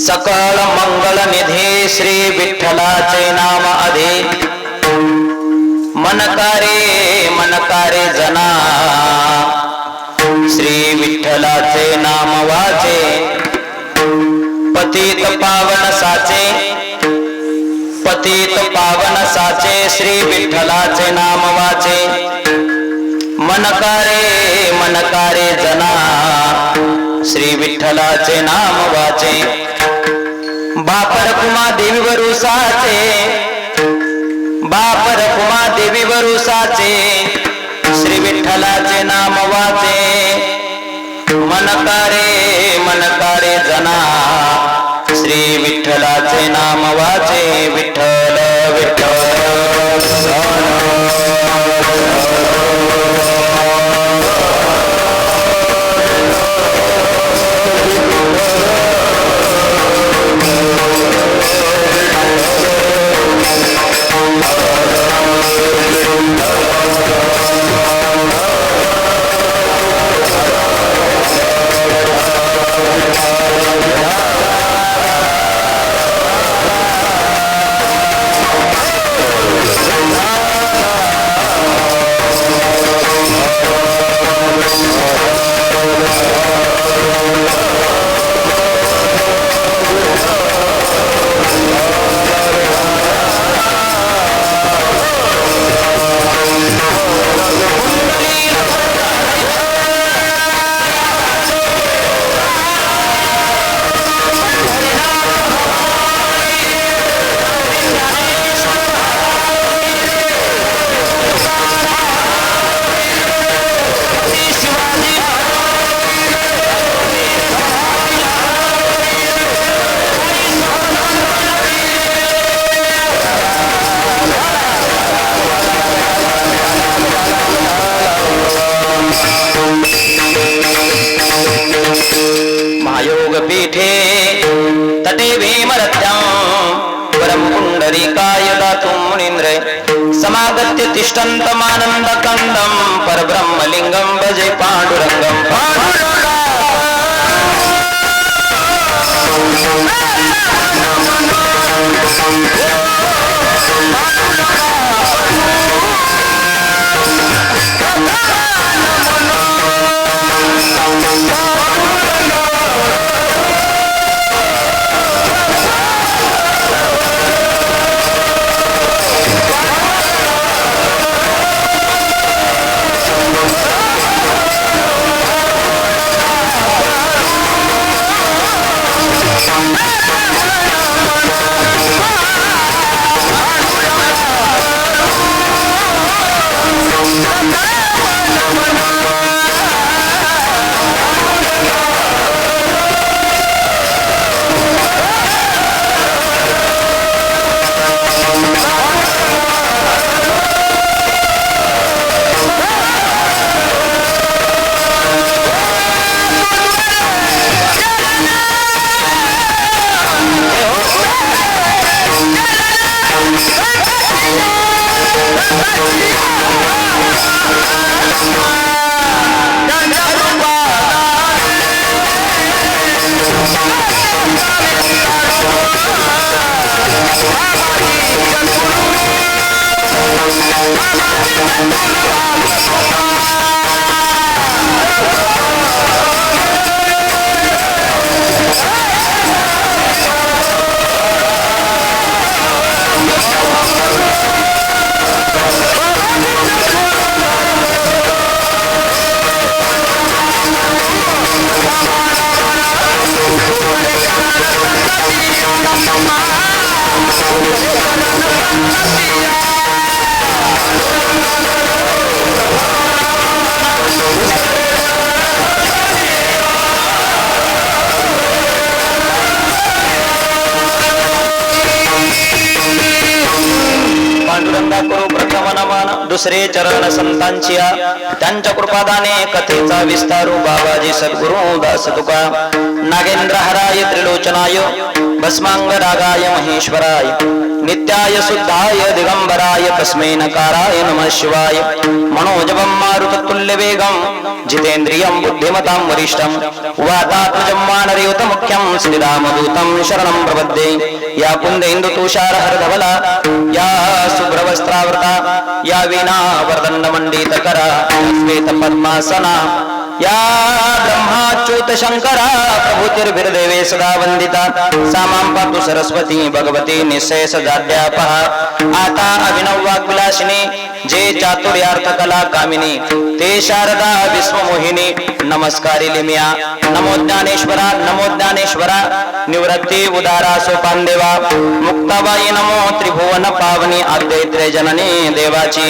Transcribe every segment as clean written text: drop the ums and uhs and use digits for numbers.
सकळ मंगल निधी श्री विठ्ठलाचे नाम आधी मनकारे जना श्री विठ्ठलाचे नाम वाचे पतित पावन साचे श्री विठ्ठलाचे नाम वाचे मनकारे जना श्री विठ्ठलाचे नाम वाचे बापर कुमा देवी वरुसाचे श्री विठ्ठलाचे नाम वाचे मनकारे जना श्री विठ्ठलाचे नाम वाचे विठ्ठल विठ्ठल पीठे तटे भीमरथ्यां परम पुंडरीकाय दातुं मुनीन्द्रे समागत्य तिष्ठन्तमानन्दकन्दं परब्रह्मलिङ्गं भजे पाण्डुरङ्गं दुसरे चरण संतांचिया त्यांच्या कृपादाने कथेचा विस्तारू बाबाजी सद्गुरु दास तुका नागेंद्र हराय त्रिलोचनाय भस्मांग रागाय महेश्वराय नित्याय शुद्धाय दिगंबराय तस्मै नकाराय नमः शिवाय मनोजवं मारुततुल्य वेगं जितेन्द्रियं बुद्धिमतां वरिष्ठं वातात्मजं वानरयुत मुख्य सख्यं श्रीरामदूतं शरणं प्रपद्ये। या कुंदेन्दु तुषार हरधवला या शुभ्रवस्त्रावृता या वीणा वरदण्डमण्डितकरा श्वेत पद्मासना या ब्रह्माच्युत शंकरा प्रभुतिर्भिर्देवे सदा वंदिता। सामां पातु सरस्वती भगवती निःशेष जाड्यापहा। आता अभिनव वाग्विलासिनी जे चातुर्यार्थ कला कामिनी ते शारदा विश्वमोहिनी नमस्कारिले मिया। नमो ज्ञानेश्वरा नमो ज्ञानेश्वरा निवृत्ती उदारा सोपान देवा। मुक्ताबाई नमो त्रिभुवन पावनी अद्वैत्रे जननी देवाची।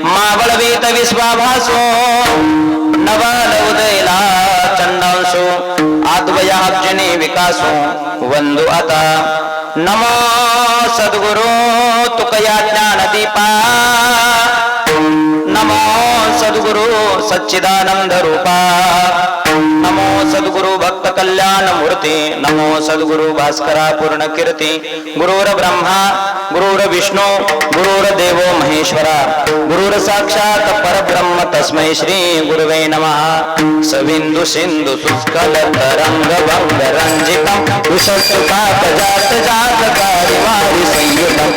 मावळवीत विश्वाभासो नवल उदयला चंडांशो आद्वयाब्जनी विकासो वंदु आता। नमो सद्गुरु तुकया ज्ञानदीपा। नमो सद्गुरु सच्चिदानंद रूपा। नमो सद्गुरु भक्त कल्याण मूर्ती। नमो सद्गुरु भास्करा पूर्ण कीर्ती। गुरुर ब्रह्मा गुरुर विष्णु गुरुर देवो महेश्वरा गुरुर साक्षात परब्रह्म तस्मै श्री गुरुवे नमः। सविंदु सिंधु सुस्कल तरंग भंग रंजितम विशुष्पात जात जात कारिवारि संयुतम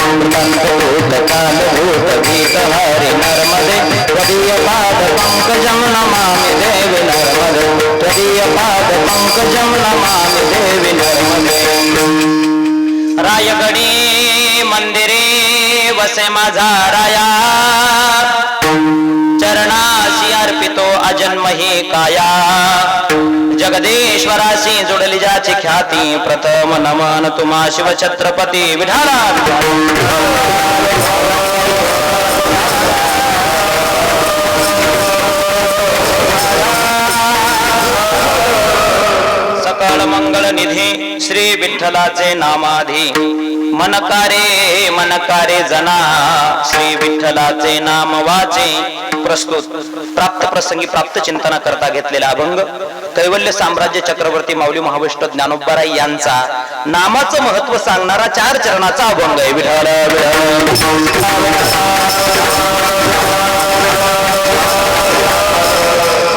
भूत काल भूत गीत हरि नर्मदे त्वदीय पाद पंकजं नमामि देवी नर्मदे त्वदीय पाद पंकजं नमामि देवी नर्मदे। रायगडी मंदिरे वसे माझा राया चरणाशी अर्पितो अजन्मही काया। जगदीश्वराशी जोडली ज्याची ख्याती प्रथम नमन तुम्हा शिव छत्रपती विठाला। सकळ मंगल निधी श्री विठ्ठलाचे नामाधी। मनकारे जना श्री विठ्ठलाचे नाम वाचे। प्रस्तुत प्राप्त प्रसंगी प्राप्त चिंतना करता घेतलेला अभंग कैवल्य साम्राज्य चक्रवर्ती माऊली महावैष्णव ज्ञानोबाराय यांचा नामाचं महत्व सांगणारा 4 चरणाचा अभंग आहे। विठ्ठल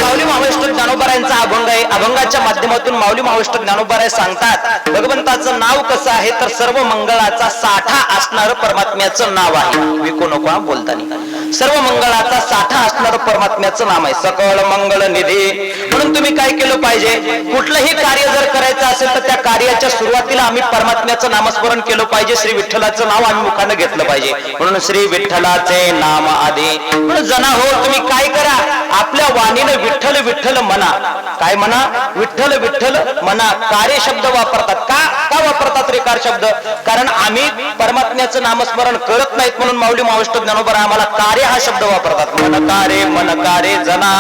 माऊली महावैष्णव ज्ञानोबारायांचा अभंग आहे। अभंगाच्या माध्यमातून माऊली महावैष्णव ज्ञानोबाराय सांगतात भगवंताचं नाव कसं आहे तर सर्व मंगळाचा साठा असणारं परमात्म्याचं नाव आहे। विकू नको बोलताना सर्व मंगळाचा साठा असणारं परमात्म्याचं नाम आहे सकळ मंगल निधी। म्हणून तुम्ही काय केलं पाहिजे कुठलंही कार्य जर करायचं असेल तर त्या कार्याच्या सुरुवातीला आम्ही परमात्म्याचं नामस्मरण केलं पाहिजे। श्री विठ्ठलाचं नाव आम्ही मुखानं घेतलं पाहिजे। म्हणून श्री विठ्ठलाचे नाम आधी। म्हणून जना हो तुम्ही काय करा आपल्या वाणीनं विठ्ठल विठ्ठल म्हणा। काय म्हणा विठ्ठल विठ्ठल म्हणा। कार्य शब्द वापरतात का वापरतात रे कार शब्द कारण आम्ही परमात्म्याचं नामस्मरण करत नाहीत म्हणून माऊली महावैष्णव ज्ञानोबा आम्हाला कार्य हा शब्द वापरतात। मनकारे जना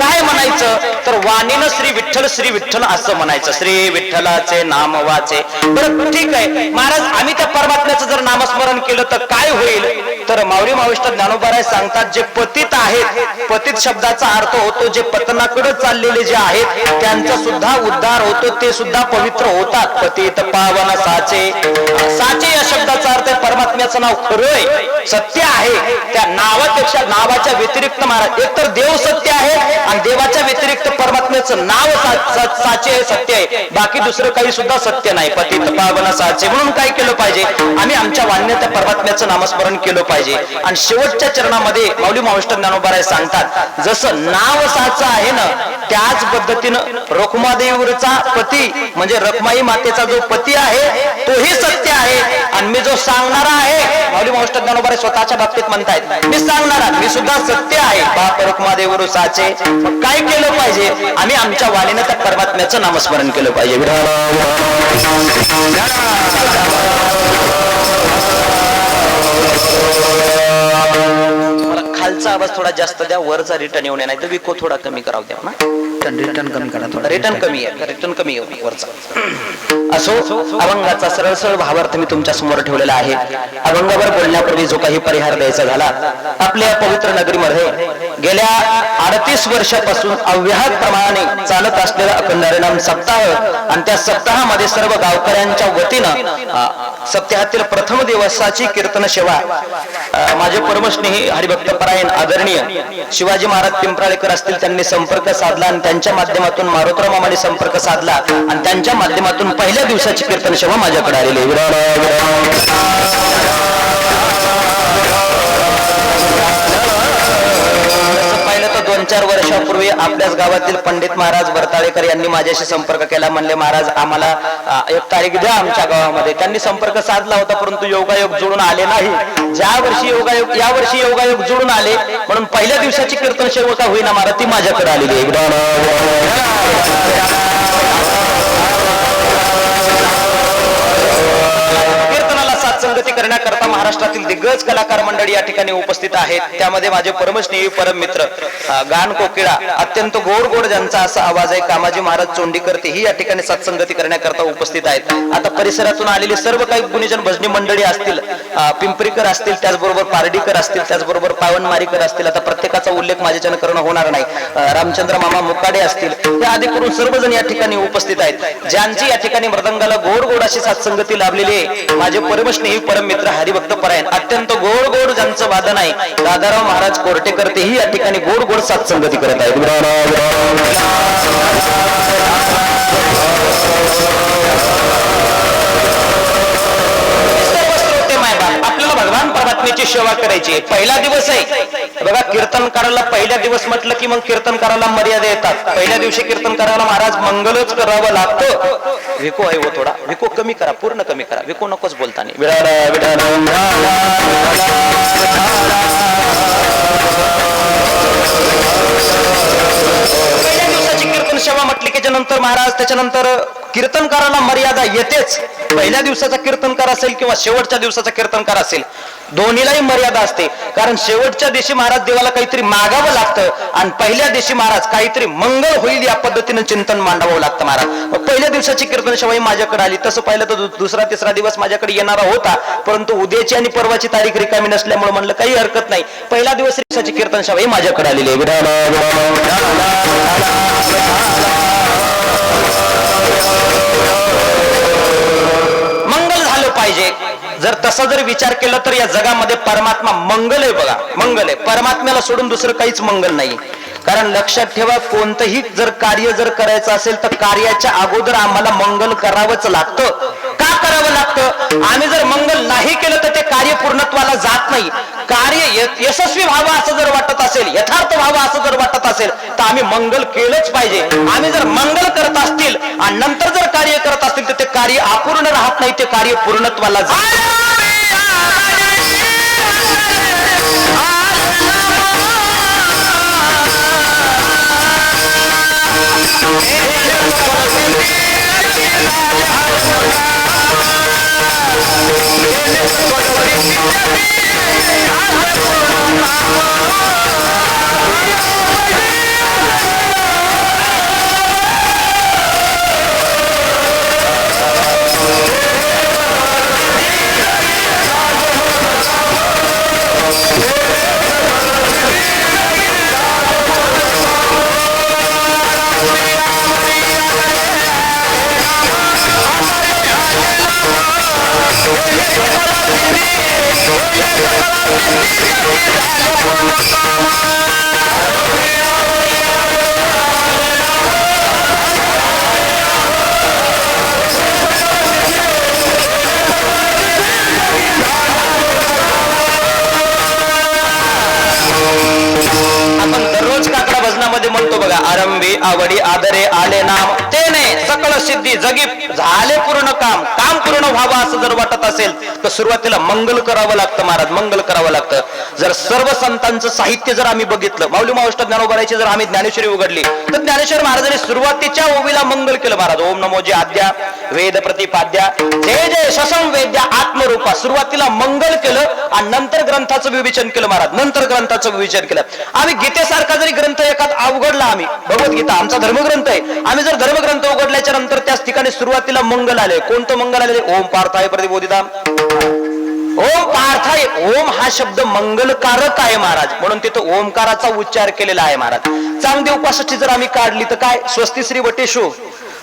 काय म्हणायचं तर वाणीनं श्री विठ्ठल असं म्हणायचं। श्री विठ्ठलाचे नाम वाचे। बरं ठीक आहे महाराज आम्ही त्या परमात्म्याचं जर नामस्मरण केलं तर काय होईल तर माऊली महावैष्णव ज्ञानोबाराय सांगतात जे पतित आहेत पतित शब्दाचा अर्थ होतो जे पतनाकडे चाललेले जे आहेत त्यांचा सुद्धा उद्धार होतो ते सुद्धा पवित्र होतात। पतित पावन साचे या शब्दाचा अर्थ परमात्म्याचं नाव खरंय सत्य आहे। त्या नावापेक्षा नावाच्या व्यतिरिक्त महाराज एकतर देव सत्य आहे आणि देवाच्या व्यतिरिक्त परमात्म्याचं नाव साचे आहे सत्य आहे बाकी दुसरं काही सुद्धा सत्य नाही। पतित पावन साचे म्हणून काय केलं पाहिजे आम्ही आमच्या वाणीने त्या परमात्म्याचं नामस्मरण केलं पाहिजे। आणि शेवटच्या चरणामध्ये माऊली महावैष्णव ज्ञानोबाराय सांगतात जसं नाव साचा आहे ना त्याच पद्धतीनं रखुमादेवीचा पती म्हणजे रखमाई मातेचा जो पती आहे तोही सत्य आहे आणि मी जो सांगणारा आहे माऊली महावैष्णव ज्ञानोबाराय स्वतःच्या बाबतीत म्हणतायत मी सांगणारा मी सुद्धा सत्य आहे बाप रखुमादेवी साचे। काय केलं पाहिजे आम्ही आमच्या वाणीने त्या परमात्म्याचं नामस्मरण केलं पाहिजे। खालचा आवाज थोडा जास्त द्या वरचा रिटर्न येऊ नये नाही तर विको थोडा कमी करावं द्या ना रिटर्न कमी करा थोडा रिटर्न कमी येऊ वरचा। असो अभंगाचा सरळ भावार्थ मी तुमच्या समोर ठेवलेला आहे। अभंगावर बोलण्यापूर्वी जो काही परिहार द्यायचा झाला आपल्या पवित्र नगरीमध्ये गेल्या 38 वर्षापासून अव्याहत प्रमाणे चालत असलेला अखंड हरिनाम सप्ताह आणि त्या सप्ताहामध्ये सर्व गावकऱ्यांच्या वतीनं सप्ताहातील प्रथम दिवसाची कीर्तन सेवा माझे परमस्नेही हरिभक्त परायण आदरणीय शिवाजी महाराज पिंपराळेकर असतील, त्यांनी संपर्क साधला आणि त्यांच्या माध्यमातून मारुतराव मामाने संपर्क साधला आणि त्यांच्या माध्यमातून पहिल्या दिवसाची कीर्तन सेवा माझ्याकडे आलेली. पाहिलं तर 2-4 वर्षापूर्वी आपल्याच गावातील पंडित महाराज वर्ताळेकर यांनी माझ्याशी संपर्क केला. म्हणले महाराज आम्हाला एक तारीख द्या आमच्या गावामध्ये. त्यांनी संपर्क साधला होता परंतु योगायोग जुळून आले नाही. ज्या वर्षी योगायोग, या वर्षी योगायोग जुळून आले म्हणून पहिल्या दिवसाची कीर्तन सेवा होईना महाराज ती माझ्याकडे आलेली आहे. कीर्तनाला साथसंगती करण्याकरता महाराष्ट्रातील दिग्गज कलाकार मंडळी या ठिकाणी उपस्थित आहेत. त्यामध्ये माझे परमस्नेही परम मित्र गान कोकिळा, अत्यंत गोड गोड ज्यांचा असा आवाज आहे, कामाजी महाराज चोंडीकर, ही या ठिकाणी साथसंगती करण्याकरता उपस्थित आहेत. आता परिसरातून आलेली सर्व काही गुणीजन भजनी मंडळी असतील, पिंपरीकर असतील, त्याचबरोबर पारडीकर असतील, त्याचबरोबर पावनमारीकर असतील. आता प्रत्येकाचा उल्लेख माझ्याच्यानं करणं होणार नाही. रामचंद्र मामा मुकाडे असतील, हे आदी करून सर्वजण या ठिकाणी उपस्थित आहेत. ज्यांची या ठिकाणी मृदंगाला गोड गोड अशी साथसंगती लाभलेली आहे, माझे परमस्नेही परम मित्र हरिभक्त परायण, अत्यंत गोड गोड ज्यांचं वादन आहे, दादाराव महाराज कोर्टेकर, तेही या ठिकाणी गोड गोड साथसंगती करत आहेत. आपल्याला भगवान परमात्म्याची सेवा करायची. पहिला दिवस आहे बघा, कीर्तनकाराला पहिल्या दिवस म्हटलं की मग कीर्तनकाराला मर्यादा येतात. पहिल्या दिवशी कीर्तनकाराला महाराज मंगलच करावं लागतं. विको आहे हो, थोडा विको कमी करा, पूर्ण कमी करा, विको नकोच बोलताना. पहिल्या दिवसाची कीर्तन सेवा म्हटली की नंतर महाराज त्याच्यानंतर कीर्तनकाराला मर्यादा येतेच. पहिल्या दिवसाचा कीर्तनकार असेल किंवा शेवटच्या दिवसाचा कीर्तनकार असेल, दोन्हीलाही मर्यादा असते. कारण शेवटच्या दिवशी महाराज देवाला काहीतरी मागावं लागतं आणि पहिल्या दिवशी महाराज काहीतरी मंगल होईल या पद्धतीनं चिंतन मांडावं लागतं. महाराज पहिल्या दिवसाची कीर्तन सेवा माझ्याकडे आली. तसं पाहिलं तर दुसरा तिसरा दिवस माझ्याकडे येणारा होता, परंतु उद्याची आणि परवाची तारीख रिकामी नसल्यामुळे म्हणलं काही हरकत नाही, पहिल्या दिवसाची कीर्तन सेवा माझ्याकडे आलेली आहे. मंगल झालं पाहिजे. जर तसा जर विचार केला तर या जगामध्ये परमात्मा मंगल आहे. बघा, मंगल आहे. परमात्म्याला सोडून दुसरं काहीच मंगल नाही. कारण लक्षात ठेवा, कोणतंही जर कार्य जर करायचं असेल तर कार्याच्या अगोदर आम्हाला मंगल करावंच लागतं. का करावं लागतं? आम्ही जर मंगल नाही केलं तर ते कार्य पूर्णत्वाला जात नाही. कार्य यशस्वी व्हावं असं जर वाटत असेल, यथार्थ व्हावं असं जर वाटत असेल तर आम्ही मंगल केलंच पाहिजे. आम्ही जर मंगल करत असतील आणि नंतर जर कार्य करत असतील तर ते कार्य अपूर्ण राहत नाही, ते कार्य पूर्णत्वाला जात. म्हणतो बघा, आरंभी आवडी आदरे आले नाम, तेने सकळ सिद्धी जगी झाले पूर्ण काम. काम पूर्ण व्हावं असं जर वाटत असेल तर सुरुवातीला मंगल करावं लागतं. महाराज मंगल करावं लागतं. जर सर्व संतांचं साहित्य जर आम्ही बघितलं, माऊली मावष्ट ज्ञानोबारायची जर आम्ही ज्ञानेश्वरी उघडली तर ज्ञानेश्वर महाराजांनी सुरुवातीच्या ओवीला मंगल केलं. महाराज ओम नमो जी आद्या वेद प्रतिपाद्या जय जय शशम वेद्या आत्मरूपा, सुरुवातीला मंगल केलं आणि नंतर ग्रंथाचं विवेचन केलं. महाराज नंतर ग्रंथाचं विवेचन केलं. आम्ही गीतेसारखा जरी ग्रंथ एखादा अवघडला, आम्ही भगवद्गीता आमचा धर्मग्रंथ आहे, आम्ही जर धर्मग्रंथ उघडल्याच्या नंतर त्याच ठिकाणी सुरुवातीला मंगल आले. कोणतं मंगल आले? ओम पार्थाय प्रतिबोधिताम. ओम पार्थाय, ओम हा शब्द मंगलकारक आहे महाराज, म्हणून तिथं ओमकाराचा उच्चार केलेला आहे. महाराज चांगदी उपासाची जर आम्ही काढली तर काय? स्वस्ती श्री वटेशो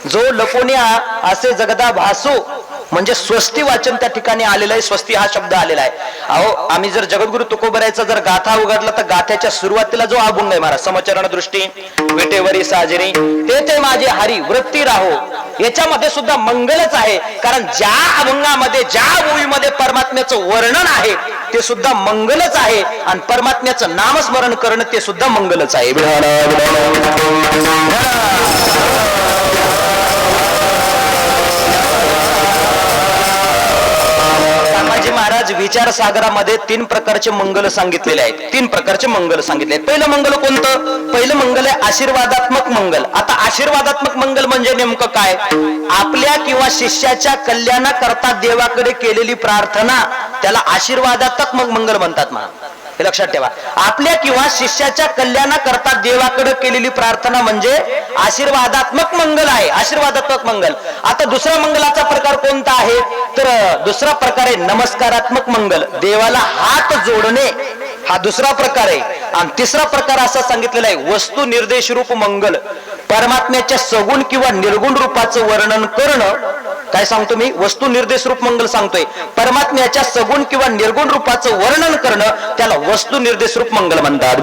जो लपोन्या असे जगदा भासो म्हणजे स्वस्ती वाचन त्या ठिकाणी आलेलं आहे. स्वस्ती हा शब्द आलेला आहे. अहो आम्ही जर जगद्गुरु तुकोबरायचा जर गाथा उघडला तर गाथ्याच्या सुरुवातीला जो अभंग आहे महाराज, समचरण दृष्टी विटेवरी साजरी ते माझे हरी वृत्ती राहो, याच्यामध्ये सुद्धा मंगलच आहे. कारण ज्या अभंगामध्ये ज्या ओळीमध्ये परमात्म्याचं वर्णन आहे ते सुद्धा मंगलच आहे आणि परमात्म्याचं नामस्मरण करणं ते सुद्धा मंगलच आहे. संभाजी महाराज विचार सागरामध्ये 3 प्रकारचे मंगल सांगितलेले आहेत. 3 प्रकारचे मंगल सांगितले. पहिलं मंगल कोणतं? पहिलं मंगल आहे आशीर्वादात्मक मंगल. आता आशीर्वादात्मक मंगल म्हणजे नेमकं काय? आपल्या किंवा शिष्याच्या कल्याणाकरता देवाकडे केलेली प्रार्थना त्याला आशीर्वादात्मक मंगल म्हणतात. हे लक्षात ठेवा. आपल्या किंवा शिष्याच्या कल्याणाकरता देवाकडे केलेली प्रार्थना म्हणजे आशीर्वादात्मक मंगल आहे. आशीर्वादात्मक मंगल. आता दुसरा मंगलाचा प्रकार कोणता आहे? तर दुसरा प्रकार आहे नमस्कारात्मक मंगल. देवाला हात जोडणे हा दुसरा प्रकार आहे. आणि तिसरा प्रकार असा सांगितलेला आहे वस्तू निर्देश रूप मंगल. परमात्म्याच्या सगुण किंवा निर्गुण रूपाचं वर्णन करणं. काय सांगतो मी? वस्तू निर्देश रूप मंगल सांगतोय. परमात्म्याच्या सगुण किंवा निर्गुण रूपाचं वर्णन करणं त्याला वस्तू निर्देश रूप मंगल म्हणतात.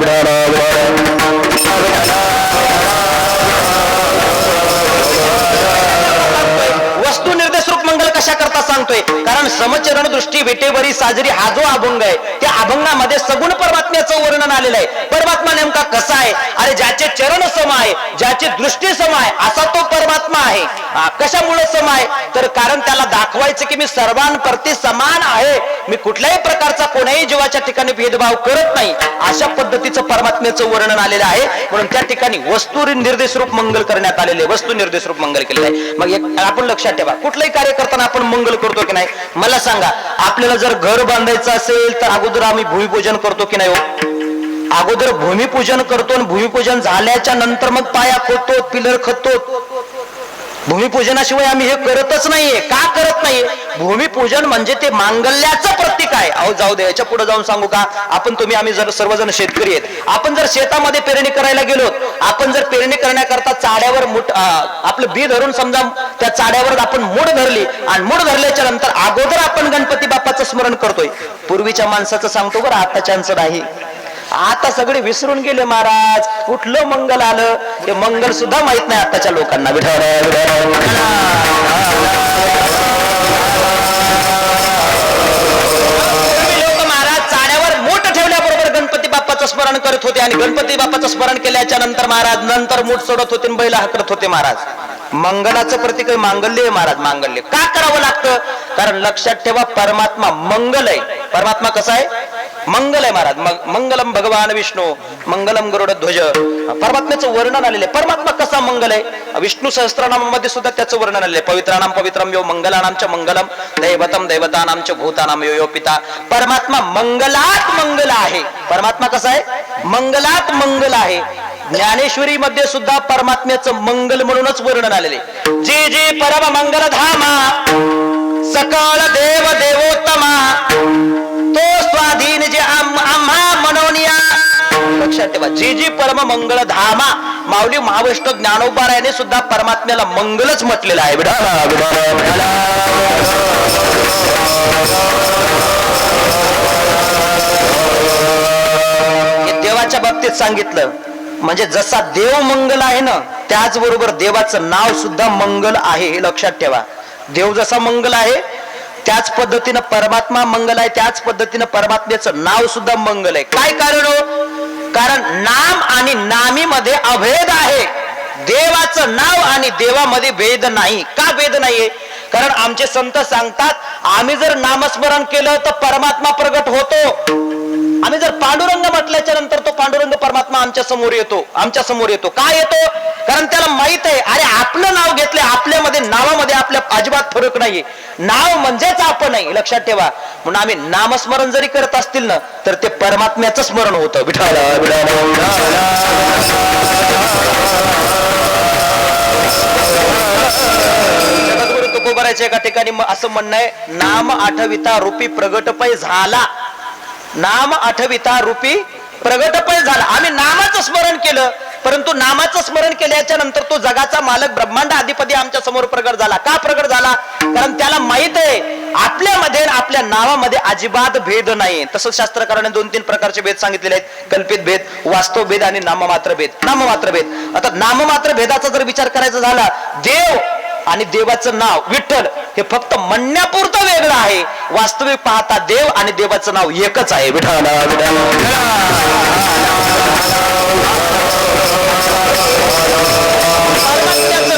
वस्तू निर्देश रूप मंगल कशा करता सांगतोय? कारण समचरण दृष्टी वेटेवरी साजरी हा जो अभंग आहे त्या अभंगामध्ये सगुण परमात्म्याचं वर्णन आलेलं आहे. परमात्मा नेमका कसा आहे? अरे ज्याचे चरण सम आहे, ज्याची दृष्टी सम आहे असा तो परमात्मा आहे. कशामुळे सम आहे? तर कारण त्याला दाखवायचं की मी सर्वांप्रती समान आहे, मी कुठल्याही प्रकारचा कोणाही जीवाच्या ठिकाणी भेदभाव करत नाही, अशा पद्धतीचं परमात्म्याचं वर्णन आलेलं आहे. म्हणून त्या ठिकाणी वस्तू निर्देश रूप मंगल करण्यात आलेले, वस्तू निर्देश रूप मंगल केलेलं आहे. मग एक आपण लक्षात ठेवा, कुठलंही कार्य करताना आपण मंगल करतो की नाही? मला सांगा, आपल्याला जर घर बांधायचं असेल तर अगोदर आम्ही भूमिपूजन करतो की नाही? अगोदर भूमिपूजन करतो आणि भूमिपूजन झाल्याच्या नंतर मग पाया खोदतो, पिलर खणतो. भूमिपूजनाशिवाय आम्ही हे करतच नाहीये. का करत नाहीये? भूमिपूजन म्हणजे ते मांगल्याचं प्रतीक आहे. अहो जाऊ दे, याच्या पुढे जाऊन सांगू का? आम्ही जर सर्वजण शेतकरी आहेत, आपण जर शेतामध्ये पेरणी करायला गेलो, आपण जर पेरणी करण्याकरता चाड्यावर आपलं बी धरून समजा त्या चाड्यावर आपण मूठ धरली आणि मूठ धरल्याच्या नंतर अगोदर आपण गणपती बाप्पाचं स्मरण करतोय. पूर्वीच्या माणसाचं सांगतो बरं, आताच्यांचं नाही. आता सगळे विसरून गेले महाराज. कुठलं मंगल आलं हे मंगल सुद्धा माहित नाही आताच्या लोकांना. लोक महाराज चाड्यावर मूठ ठेवल्याबरोबर गणपती बाप्पाचं स्मरण करत होते आणि गणपती बाप्पाचं स्मरण केल्याच्या नंतर महाराज नंतर मूठ सोडत होते आणि बैल हाकलत होते महाराज. मंगलाचं प्रतीक आहे मांगल्य आहे महाराज. मांगल्य का करावं लागतं? कारण लक्षात ठेवा, परमात्मा मंगल आहे. परमात्मा कसा आहे? मंगल आहे महाराज. मंगलम भगवान विष्णू मंगलम गरुड ध्वज. परमात्म्याचं वर्णन आलेलं आहे. परमात्मा कसा मंगल आहे? विष्णू सहस्त्रनामामध्ये सुद्धा त्याचं वर्णन आलेलं आहे. पवित्राणाम पवित्रम यो मंगलानामच मंगलम दैवतम दैवतानामच भूतानाम यो यो पिता. परमात्मा मंगलात मंगल आहे. परमात्मा कसा आहे? मंगलात मंगल आहे. ज्ञानेश्वरी मध्ये सुद्धा परमात्म्याचं मंगल म्हणूनच वर्णन आलेले. जे जे परम मंगल धामा सकळ देव देवोत्तमा तो स्वाधीन जे आम्हा मनोनिया. लक्षात ठेवा, जे जे परम मंगल धामा. माऊली महावैष्णव ज्ञानोबारायाने सुद्धा परमात्म्याला मंगलच म्हटलेलं आहे. देवाच्या बाबतीत सांगितलं म्हणजे जसा देव मंगल आहे ना, त्याचबरोबर देवाचं नाव सुद्धा मंगल आहे. हे लक्षात ठेवा. देव जसा मंगल आहे त्याच पद्धतीनं परमात्मा मंगल आहे, त्याच पद्धतीनं परमात्म्याचं नाव सुद्धा मंगल आहे. काय कारण हो? कारण नाम आणि नामीमध्ये अभेद आहे. देवाचं नाव आणि देवामध्ये भेद नाही. का भेद नाहीये? कारण आमचे संत सांगतात, आम्ही जर नामस्मरण केलं तर परमात्मा प्रगट होतो. आम्ही जर पांडुरंग म्हटल्याच्या नंतर तो पांडुरंग परमात्मा आमच्या समोर येतो. का येतो? कारण त्याला माहित आहे, अरे आपलं नाव घेतलंय, आपल्यामध्ये नावामध्ये आपल्या अजिबात फरक नाहीये. नाव म्हणजेच आपण आहे. लक्षात ठेवा. म्हणून आम्ही नामस्मरण जरी करत असतील ना तर ते परमात्म्याचं स्मरण होतं. जगद्गुरु तुकोबारायच्या एका ठिकाणी असं म्हणणं आहे, नाम आठविता रूपी प्रगटपय झाला. नाम आठविता रूपी प्रगटपय झाला. आम्ही नामाचं स्मरण केलं परंतु नामाचं स्मरण केल्याच्या नंतर तो जगाचा मालक ब्रह्मांड अधिपती आमच्या समोर प्रगट झाला. का प्रगट झाला? कारण त्याला माहित आहे आपल्यामध्ये आपल्या नावामध्ये अजिबात भेद नाही. तसंच शास्त्रकाराने 2-3 प्रकारचे भेद सांगितलेले आहेत. कल्पित भेद, वास्तव भेद आणि नाममात्र भेद. नाममात्र भेद, आता नाममात्र भेदाचा जर विचार करायचा झाला, देव आणि देवाचं नाव विठ्ठल हे फक्त म्हणण्यापुरतं वेगळं आहे. वास्तविक पाहता देव आणि देवाचं नाव एकच आहे. विठ्ठल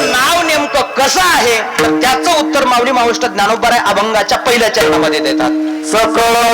नाव नेमकं कसं आहे तर त्याचं उत्तर माऊली मावष्ट ज्ञानोबराय अभंगाच्या पहिल्या चरणामध्ये देतात. सकळ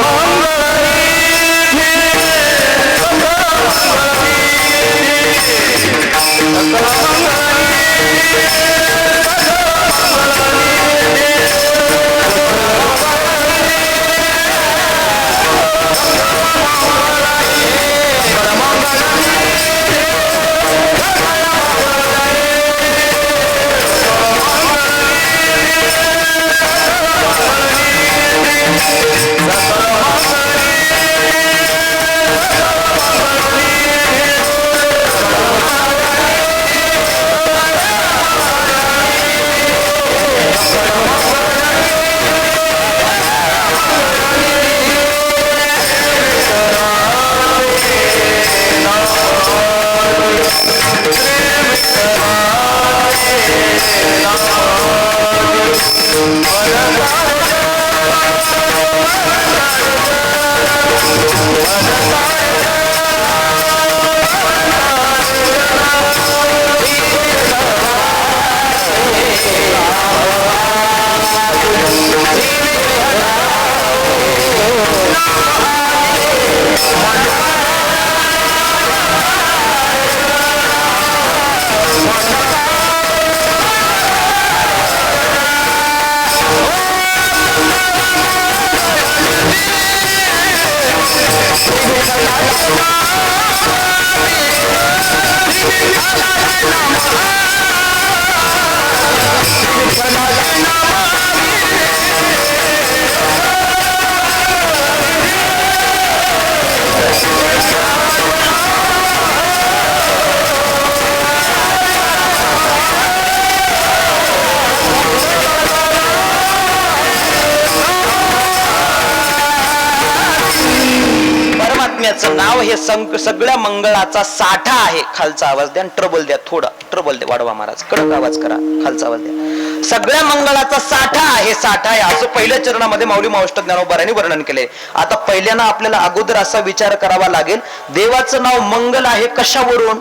नाव हे सगळ्या मंगळाचा साठा आहे. खालचा आवाज द्या, ट्रबल द्या, थोडा ट्रबल द्या, वाढवा महाराज, कडक आवाज करा, खालचा आवाज द्या. सगळ्या मंगळाचा साठा आहे, साठा आहे असं पहिल्या चरणामध्ये माऊली मावष्ट ज्ञानोबरायांनी वर्णन केले. आता पहिल्यानं आपल्याला अगोदर असा विचार करावा लागेल, देवाचं नाव मंगल आहे कशावरून,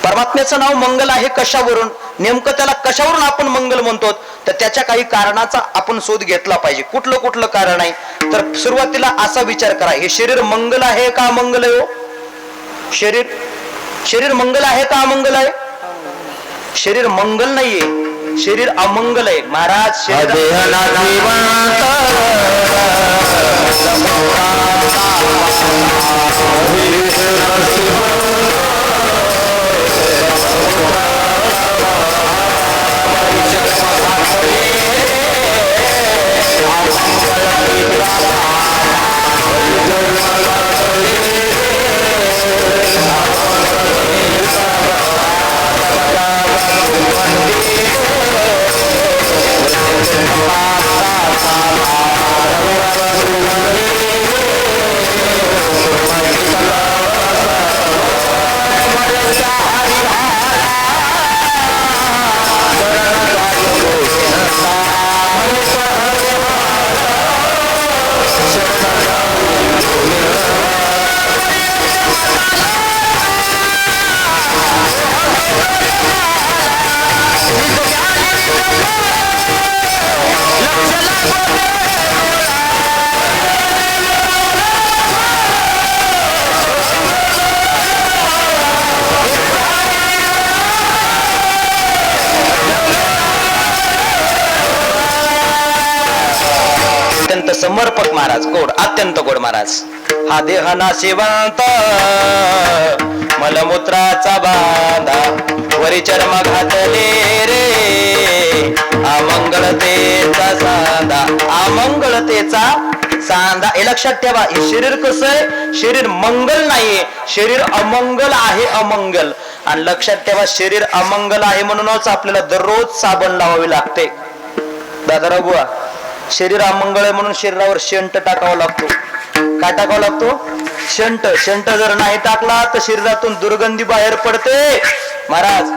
परमात्म्याचं नाव मंगल आहे कशावरून, नेमकं त्याला कशावरून आपण मंगल म्हणतो, तर त्याच्या काही कारणाचा आपण शोध घेतला पाहिजे. कुठलं कुठलं कारण आहे तर सुरुवातीला असा विचार करा, हे शरीर मंगल आहे का अमंगल आहे? शरीर मंगल आहे का अमंगल आहे? शरीर मंगल नाहीये, शरीर अमंगल आहे महाराज. समर्पक महाराज, गोड, अत्यंत गोड महाराज. हा देह नाशिवंत मलमूत्राचा बांधा, वरी चर्म घातले रे अमंगळतेचा सांदा, अमंगळतेचा सांगा. हे लक्षात ठेवा, हे शरीर कसं आहे, शरीर मंगल नाहीये, शरीर अमंगल आहे, अमंगल. आणि लक्षात ठेवा, शरीर अमंगल आहे म्हणूनच आपल्याला दररोज साबण लावावी लागते. दादाराव बुवा, शरीर अमंगल आहे म्हणून शरीरावर शेंट टाकावा लागतो. काय टाकावा लागतो? शेंट. शेंट जर नाही टाकला तर शरीरातून दुर्गंधी बाहेर पडते. महाराज,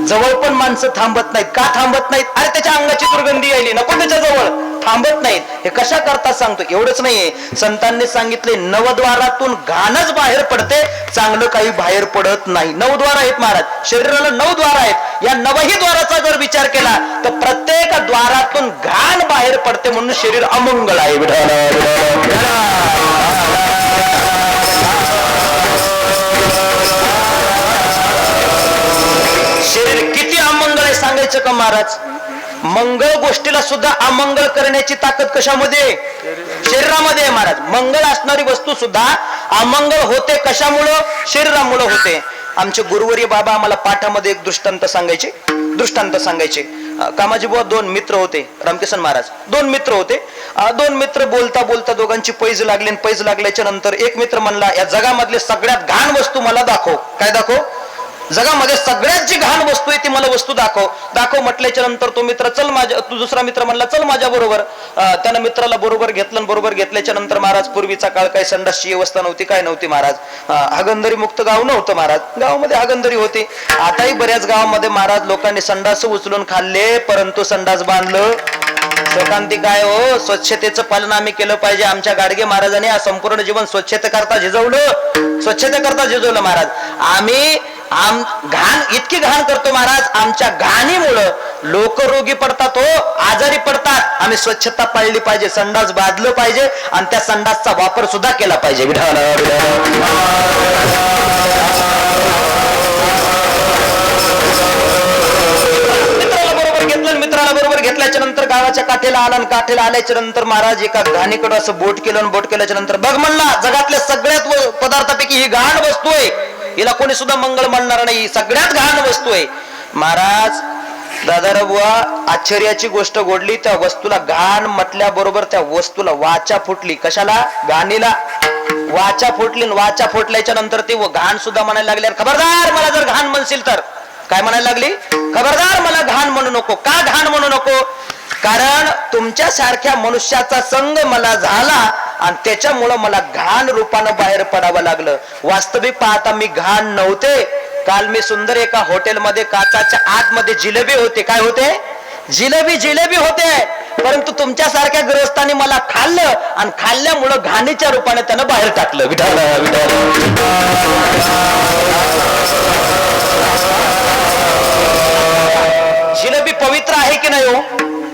जवळ पण माणसं थांबत नाहीत. का थांबत नाहीत? अरे त्याच्या अंगाची दुर्गंधी यायली, नको त्याच्या जवळ. थांबत नाहीत. हे कशा करता सांगतो. एवढंच नाहीये, संतांनी सांगितले नवद्वारातून घाणच बाहेर पडते, चांगलं काही बाहेर पडत नाही. 9 द्वार आहेत महाराज, शरीराला 9 द्वार आहेत. या 9ही द्वाराचा जर विचार केला तर प्रत्येक द्वारातून घाण बाहेर पडते, म्हणून शरीर अमंगल आहे. शरीर किती अमंगल आहे सांगायचं का महाराज? मंगळ गोष्टीला सुद्धा अमंगल करण्याची ताकद कशामध्ये? शरीरामध्ये आहे महाराज. मंगळ असणारी वस्तू सुद्धा अमंगल होते कशामुळं? शरीरामुळं होते. आमचे गुरुवर्य बाबा आम्हाला पाठामध्ये एक दृष्टांत सांगायचे. कामाजी बुवा 2 मित्र होते, रामकिसन महाराज 2 मित्र होते. 2 मित्र बोलता बोलता दोघांची पैज लागली. पैज लागल्याच्या नंतर एक मित्र म्हणला, या जगामधले सगळ्यात घाण वस्तू मला दाखव. काय दाखव? जगामध्ये सगळ्यात जी घाण वस्तू आहे ती मला वस्तू दाखव म्हटल्याच्या नंतर तो मित्र चल माझ्या, दुसरा मित्र म्हणला चल माझ्या बरोबर. त्यानं मित्राला बरोबर घेतलं. बरोबर घेतल्याच्या नंतर महाराज, पूर्वीचा काळ काही संडासची व्यवस्था नव्हती, काय नव्हती महाराज. हागंदरी मुक्त गाव नव्हतं महाराज, गावामध्ये हागंदरी होती. आताही बऱ्याच गावामध्ये महाराज लोकांनी संडास उचलून खाल्ले, परंतु संडास बांधलं. शोकांती काय हो, स्वच्छतेचं पालन आम्ही केलं पाहिजे. आमच्या गाडगे महाराजांनी संपूर्ण जीवन स्वच्छतेकरता झिजवलं महाराज. आम्ही घाण इतकी घाण करतो महाराज, आमच्या घाणीमुळं लोक रोगी पडतात, हो आजारी पडतात. आम्ही स्वच्छता पाळली पाहिजे, संडास बांधलं पाहिजे आणि त्या संडासचा वापर सुद्धा केला पाहिजे. मित्राला बरोबर घेतल्याच्या नंतर गावाच्या काठेला आला. काठेला आल्याच्या नंतर महाराज एका घाणीकडे असं बोट केलं. बोट केल्याच्या नंतर बघ म्हणला, जगातल्या सगळ्यात पदार्थापैकी ही घाण वस्तू आहे, हिला कोणी सुद्धा मंगळ म्हणणार नाही, सगळ्यात घाण वस्तू आहे. महाराज, दादाराव बुवा आश्चर्याची गोष्ट घडली. त्या वस्तूला घाण म्हटल्याबरोबर त्या वस्तूला वाचा फुटली. कशाला? घाणीला वाचा फुटली. वाचा फुटल्याच्या नंतर ती घाण सुद्धा म्हणायला लागली, खबरदार मला जर घाण म्हणशील तर. काय म्हणायला लागली? खबरदार मला घाण म्हणू नको. का घाण म्हणू नको? कारण तुमच्या सारख्या मनुष्याचा संग मला झाला आणि त्याच्यामुळं मला घाण रूपानं बाहेर पडावं लागलं. वास्तविक पाहता मी घाण नव्हते. काल मी सुंदर एका हॉटेलमध्ये काचाच्या आतमध्ये जिलेबी होते. काय होते? जिलेबी होते. परंतु तुमच्या सारख्या गृहस्थांनी मला खाल्लं आणि खाल्ल्यामुळं घाणीच्या रूपाने त्यानं बाहेर टाकलं. जिलेबी पवित्र आहे की नाही हो?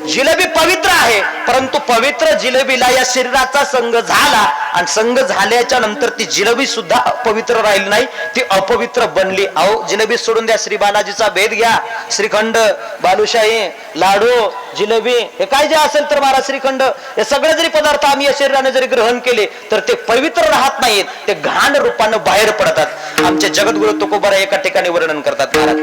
जिलेबी पवित्र आहे, परंतु पवित्र जिलेबीला या शरीराचा संग झाला आणि संग झाल्याच्या नंतर ती जिलेबी सुद्धा पवित्र राहिली नाही, ती अपवित्र बनली. अहो जिलेबी सोडून द्या, श्री बालाजीचा भेद घ्या. श्रीखंड, बालुशाही, लाडू, जिलेबी हे काय जे असेल तर महाराज, श्रीखंड हे सगळे जरी पदार्थ आम्ही या शरीराने जरी ग्रहण केले तर ते पवित्र राहत नाहीत, ते घाण रूपानं बाहेर पडतात. आमचे जगद्गुरु तुकोबारा एका ठिकाणी वर्णन करतात महाराज.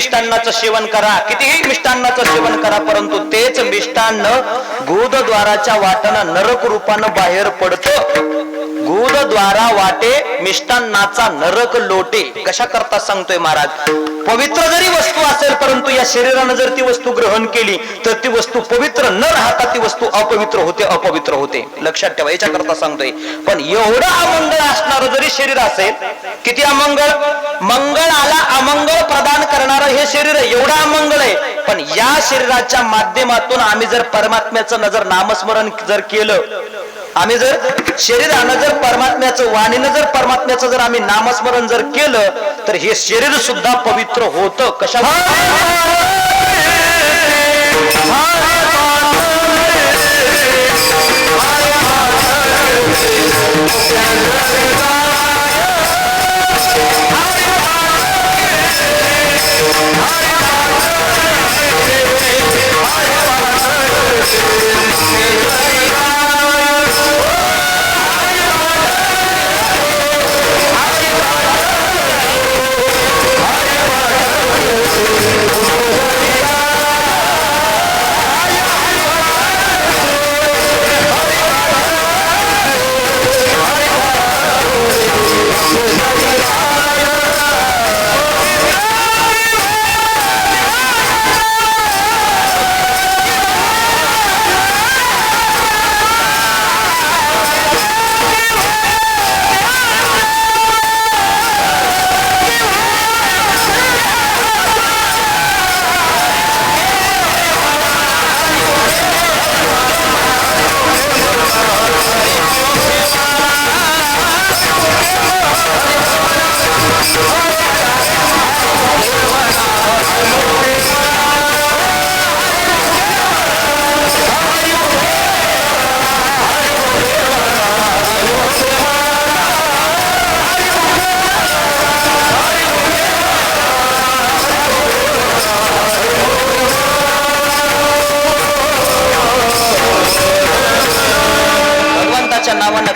मिष्टान्नाचं सेवन करा, कितीही मिष्टान्नाचं सेवन करा, परंतु तेच मिष्टान्न गुदद्वाराच्या वाटानं नरक रूपानं बाहेर पडतं. गुदद्वारा वाटे मिष्टान्नाचा नरक लोटे. कशा करता सांगतोय महाराज, पवित्र जरी वस्तू असेल परंतु या शरीरानं जर ती वस्तू ग्रहण केली तर ती वस्तू पवित्र न राहता ती वस्तू अपवित्र होते, अपवित्र होते. लक्षात ठेवा, याच्या करता सांगतोय. पण एवढं अमंगळ असणारं जरी शरीर असेल, किती अमंगळ, मंगळाला अमंगळ प्रदान करणारं हे शरीर एवढं अमंगळ आहे, पण या शरीराच्या माध्यमातून आम्ही जर परमात्म्याचं जर नामस्मरण जर केलं, आम्ही जर शरीरानं जर परमात्म्याचं, वाणीनं जर परमात्म्याचं जर आम्ही नामस्मरण जर केलं तर हे शरीर सुद्धा पवित्र होतं. कशा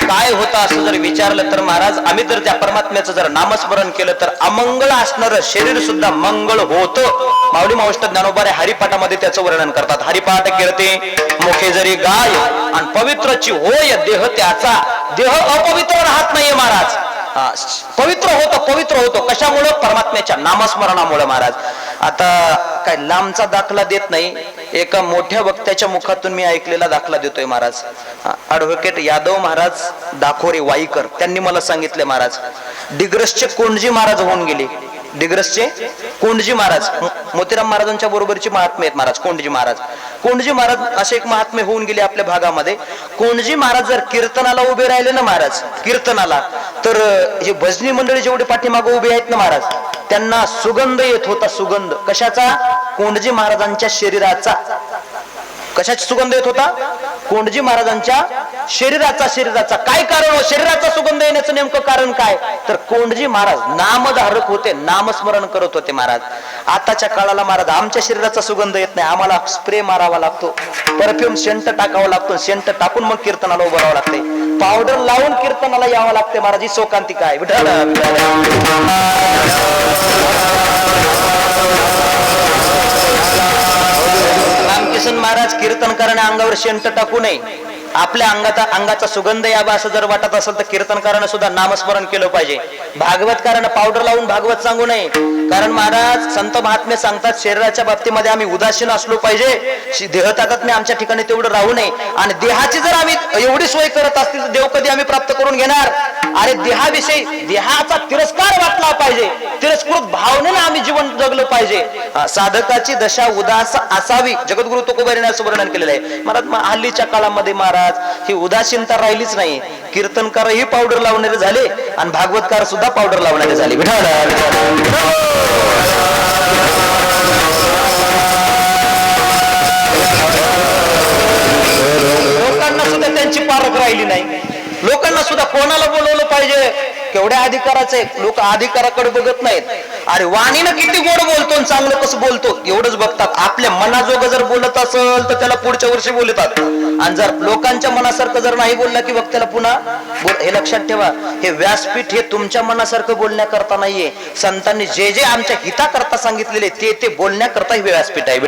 काय होतं असं जर विचारलं तर महाराज, आम्ही जर त्या परमात्म्याचं जर नामस्मरण केलं तर अमंगळ असणारं शरीर सुद्धा मंगळ होतं. माऊली मावष्ट ज्ञानोबा हरिपाठामध्ये त्याचं वर्णन करतात. हरिपाठ कीर्ते मुखे जरी गाय आणि पवित्रची होय देह, त्याचा देह अपवित्र राहत नाहीये महाराज, पवित्र होतो, पवित्र होतो. कशामुळं? परमात्म्याच्या नामस्मरणामुळे महाराज. आता काय लांबचा दाखला देत नाही, एका मोठ्या वक्त्याच्या मुखातून मी ऐकलेला दाखला देतोय महाराज. ऍडव्होकेट यादव महाराज दाखोरे वाईकर, त्यांनी मला सांगितले महाराज, डिग्रसचे कोंडजी महाराज होऊन गेले. डिग्रसचे कोंडजी महाराज मोतीराम महाराजांच्या बरोबरचे महात्मे आहेत महाराज. कोंडजी महाराज, कोंडजी महाराज असे एक महात्मे होऊन गेले आपल्या भागामध्ये. कोंडजी महाराज जर कीर्तनाला उभे राहिले ना महाराज, कीर्तनाला, तर हे भजनी मंडळी जेवढे पाठीमागे उभे आहेत ना महाराज, त्यांना सुगंध येत होता. सुगंध कशाचा? कोंडजी महाराजांच्या शरीराचा. कशाचा सुगंध येत होता? कोंडजी महाराजांच्या शरीराचा. काय कारण हो शरीराचा सुगंध येण्याचं नेमकं कारण काय? तर कोंडजी महाराज नामधारक होते, नामस्मरण करत होते महाराज. आताच्या काळाला महाराज आमच्या शरीराचा सुगंध येत नाही, आम्हाला स्प्रे मारावा लागतो, परफ्यूम सेंट टाकावा लागतो, सेंट टाकून मग कीर्तनाला उभं राहावं लागते, पावडर लावून कीर्तनाला यावं लागते महाराज. ही शोकांती काय रामकिशन महाराज कीर्तन करण्या अंगावर शेंट टाकू नये, आपल्या अंगाचा सुगंध यावा असं जर वाटत असेल तर कीर्तनकारानं सुद्धा नामस्मरण केलं पाहिजे. भागवतकारानं पावडर लावून भागवत सांगू नये, कारण महाराज संत महात्मे सांगतात शरीराच्या बाबतीमध्ये आम्ही उदासीन असलो पाहिजे, देहताकत मी आमच्या ठिकाणी तेवढं राहू नये. आणि देहाची जर आम्ही एवढी सोय करत असतील तर देव कधी आम्ही प्राप्त करून घेणार? अरे देहाविषयी देहाचा तिरस्कार वाटला पाहिजे, तिरस्कृत भावनेनं आम्ही जीवन जगलं पाहिजे. साधकाची दशा उदास असावी, जगद्गुरु तुकोबांनी असं वर्णन केलेलं आहे महाराज. हल्लीच्या काळामध्ये महाराज ही उदासीनता राहिलीच नाही. कीर्तनकारही पावडर लावणारे झाले आणि भागवतकार सुद्धा पावडर लावणारे झाले. लोकांना सुद्धा त्यांची पारख राहिली नाही. लोकांना सुद्धा कोणाला बोलवलं पाहिजे, केवढ्या अधिकाराचे लोक अधिकाराकडे बघत नाहीत. अरे वाणीनं किती गोड बोलतो आणि चांगलं कसं बोलतो एवढंच बघतात. आपल्या मनाजोगं जर बोलत असेल तर त्याला पुढच्या वर्षी बोलतात, आणि जर लोकांच्या मनासारखं जर नाही बोलला की वक्त्याला पुन्हा हे लक्षात ठेवा. हे व्यासपीठ हे तुमच्या मनासारखं बोलण्याकरता नाहीये. संतांनी जे जे आमच्या हिताकरता सांगितलेले ते ते बोलण्याकरता हे व्यासपीठ आहे.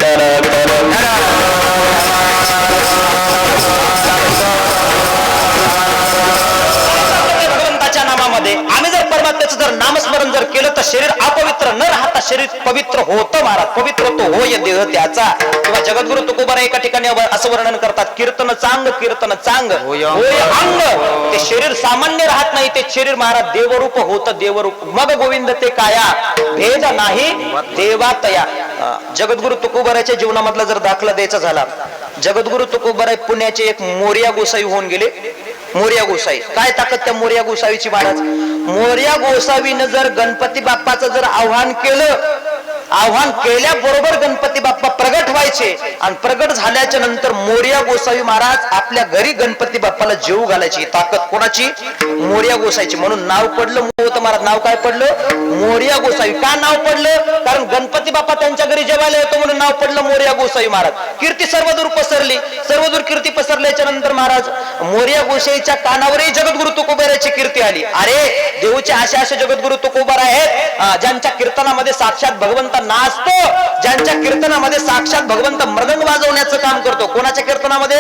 भगवंताच्या नामामध्ये आम्ही जर परमात्म्याचं जर नामस्मरण जर केलं तर शरीर अपवित्र न राहता शरीर पवित्र होतं महाराज. पवित्र तो होय देह त्याचा. किंवा जगद्गुरु तुकोबारा एका ठिकाणी असं वर्णन करतात, कीर्तन चांग कीर्तन चांग होय अंग. ते शरीर सामान्य राहत नाही, ते शरीर महाराज देवरूप होतं देवरूप. मग गोविंद ते काया भेद नाही देवातया. जगद्गुरु तुकोबाराच्या जीवनामधला जर दाखला द्यायचा झाला, जगद्गुरु तुकोबाराय पुण्याचे एक मोरया गोसाई होऊन गेले. मोरया गोसाई, काय ताकद त्या मोरया गोसावीची महाराज. मोरया गोसावीनं जर गणपती बाप्पाचं जर आव्हान केलं, आव्हान केल्याबरोबर गणपती बाप्पा प्रगट व्हायचे, आणि प्रगट झाल्याच्या नंतर मोरया गोसावी महाराज आपल्या घरी गणपती बाप्पाला जेवू घालायची ताकद कोणाची? मोरया गोसाईची. म्हणून नाव पडलं महाराज. नाव काय पडलं? मोरया गोसावी. का नाव पडलं? कारण गणपती बाप्पा त्यांच्या घरी जेवायला येतो म्हणून नाव पडलं मोरया गोसावी महाराज. कीर्ती सर्वदूर पसरली. सर्वदूर कीर्ती पसरल्याच्या नंतर महाराज मोरया गोसाईच्या कानावरही जगद्गुरु तुकोबाराची कीर्ती आली. अरे देऊचे असे जगद्गुरु तुकोबार आहेत ज्यांच्या कीर्तनामध्ये साक्षात भगवंत नाचतो, ज्यांच्या कीर्तनामध्ये साक्षात भगवंत मृदंग वाजवण्याचं काम करतो. कोणाच्या कीर्तनामध्ये?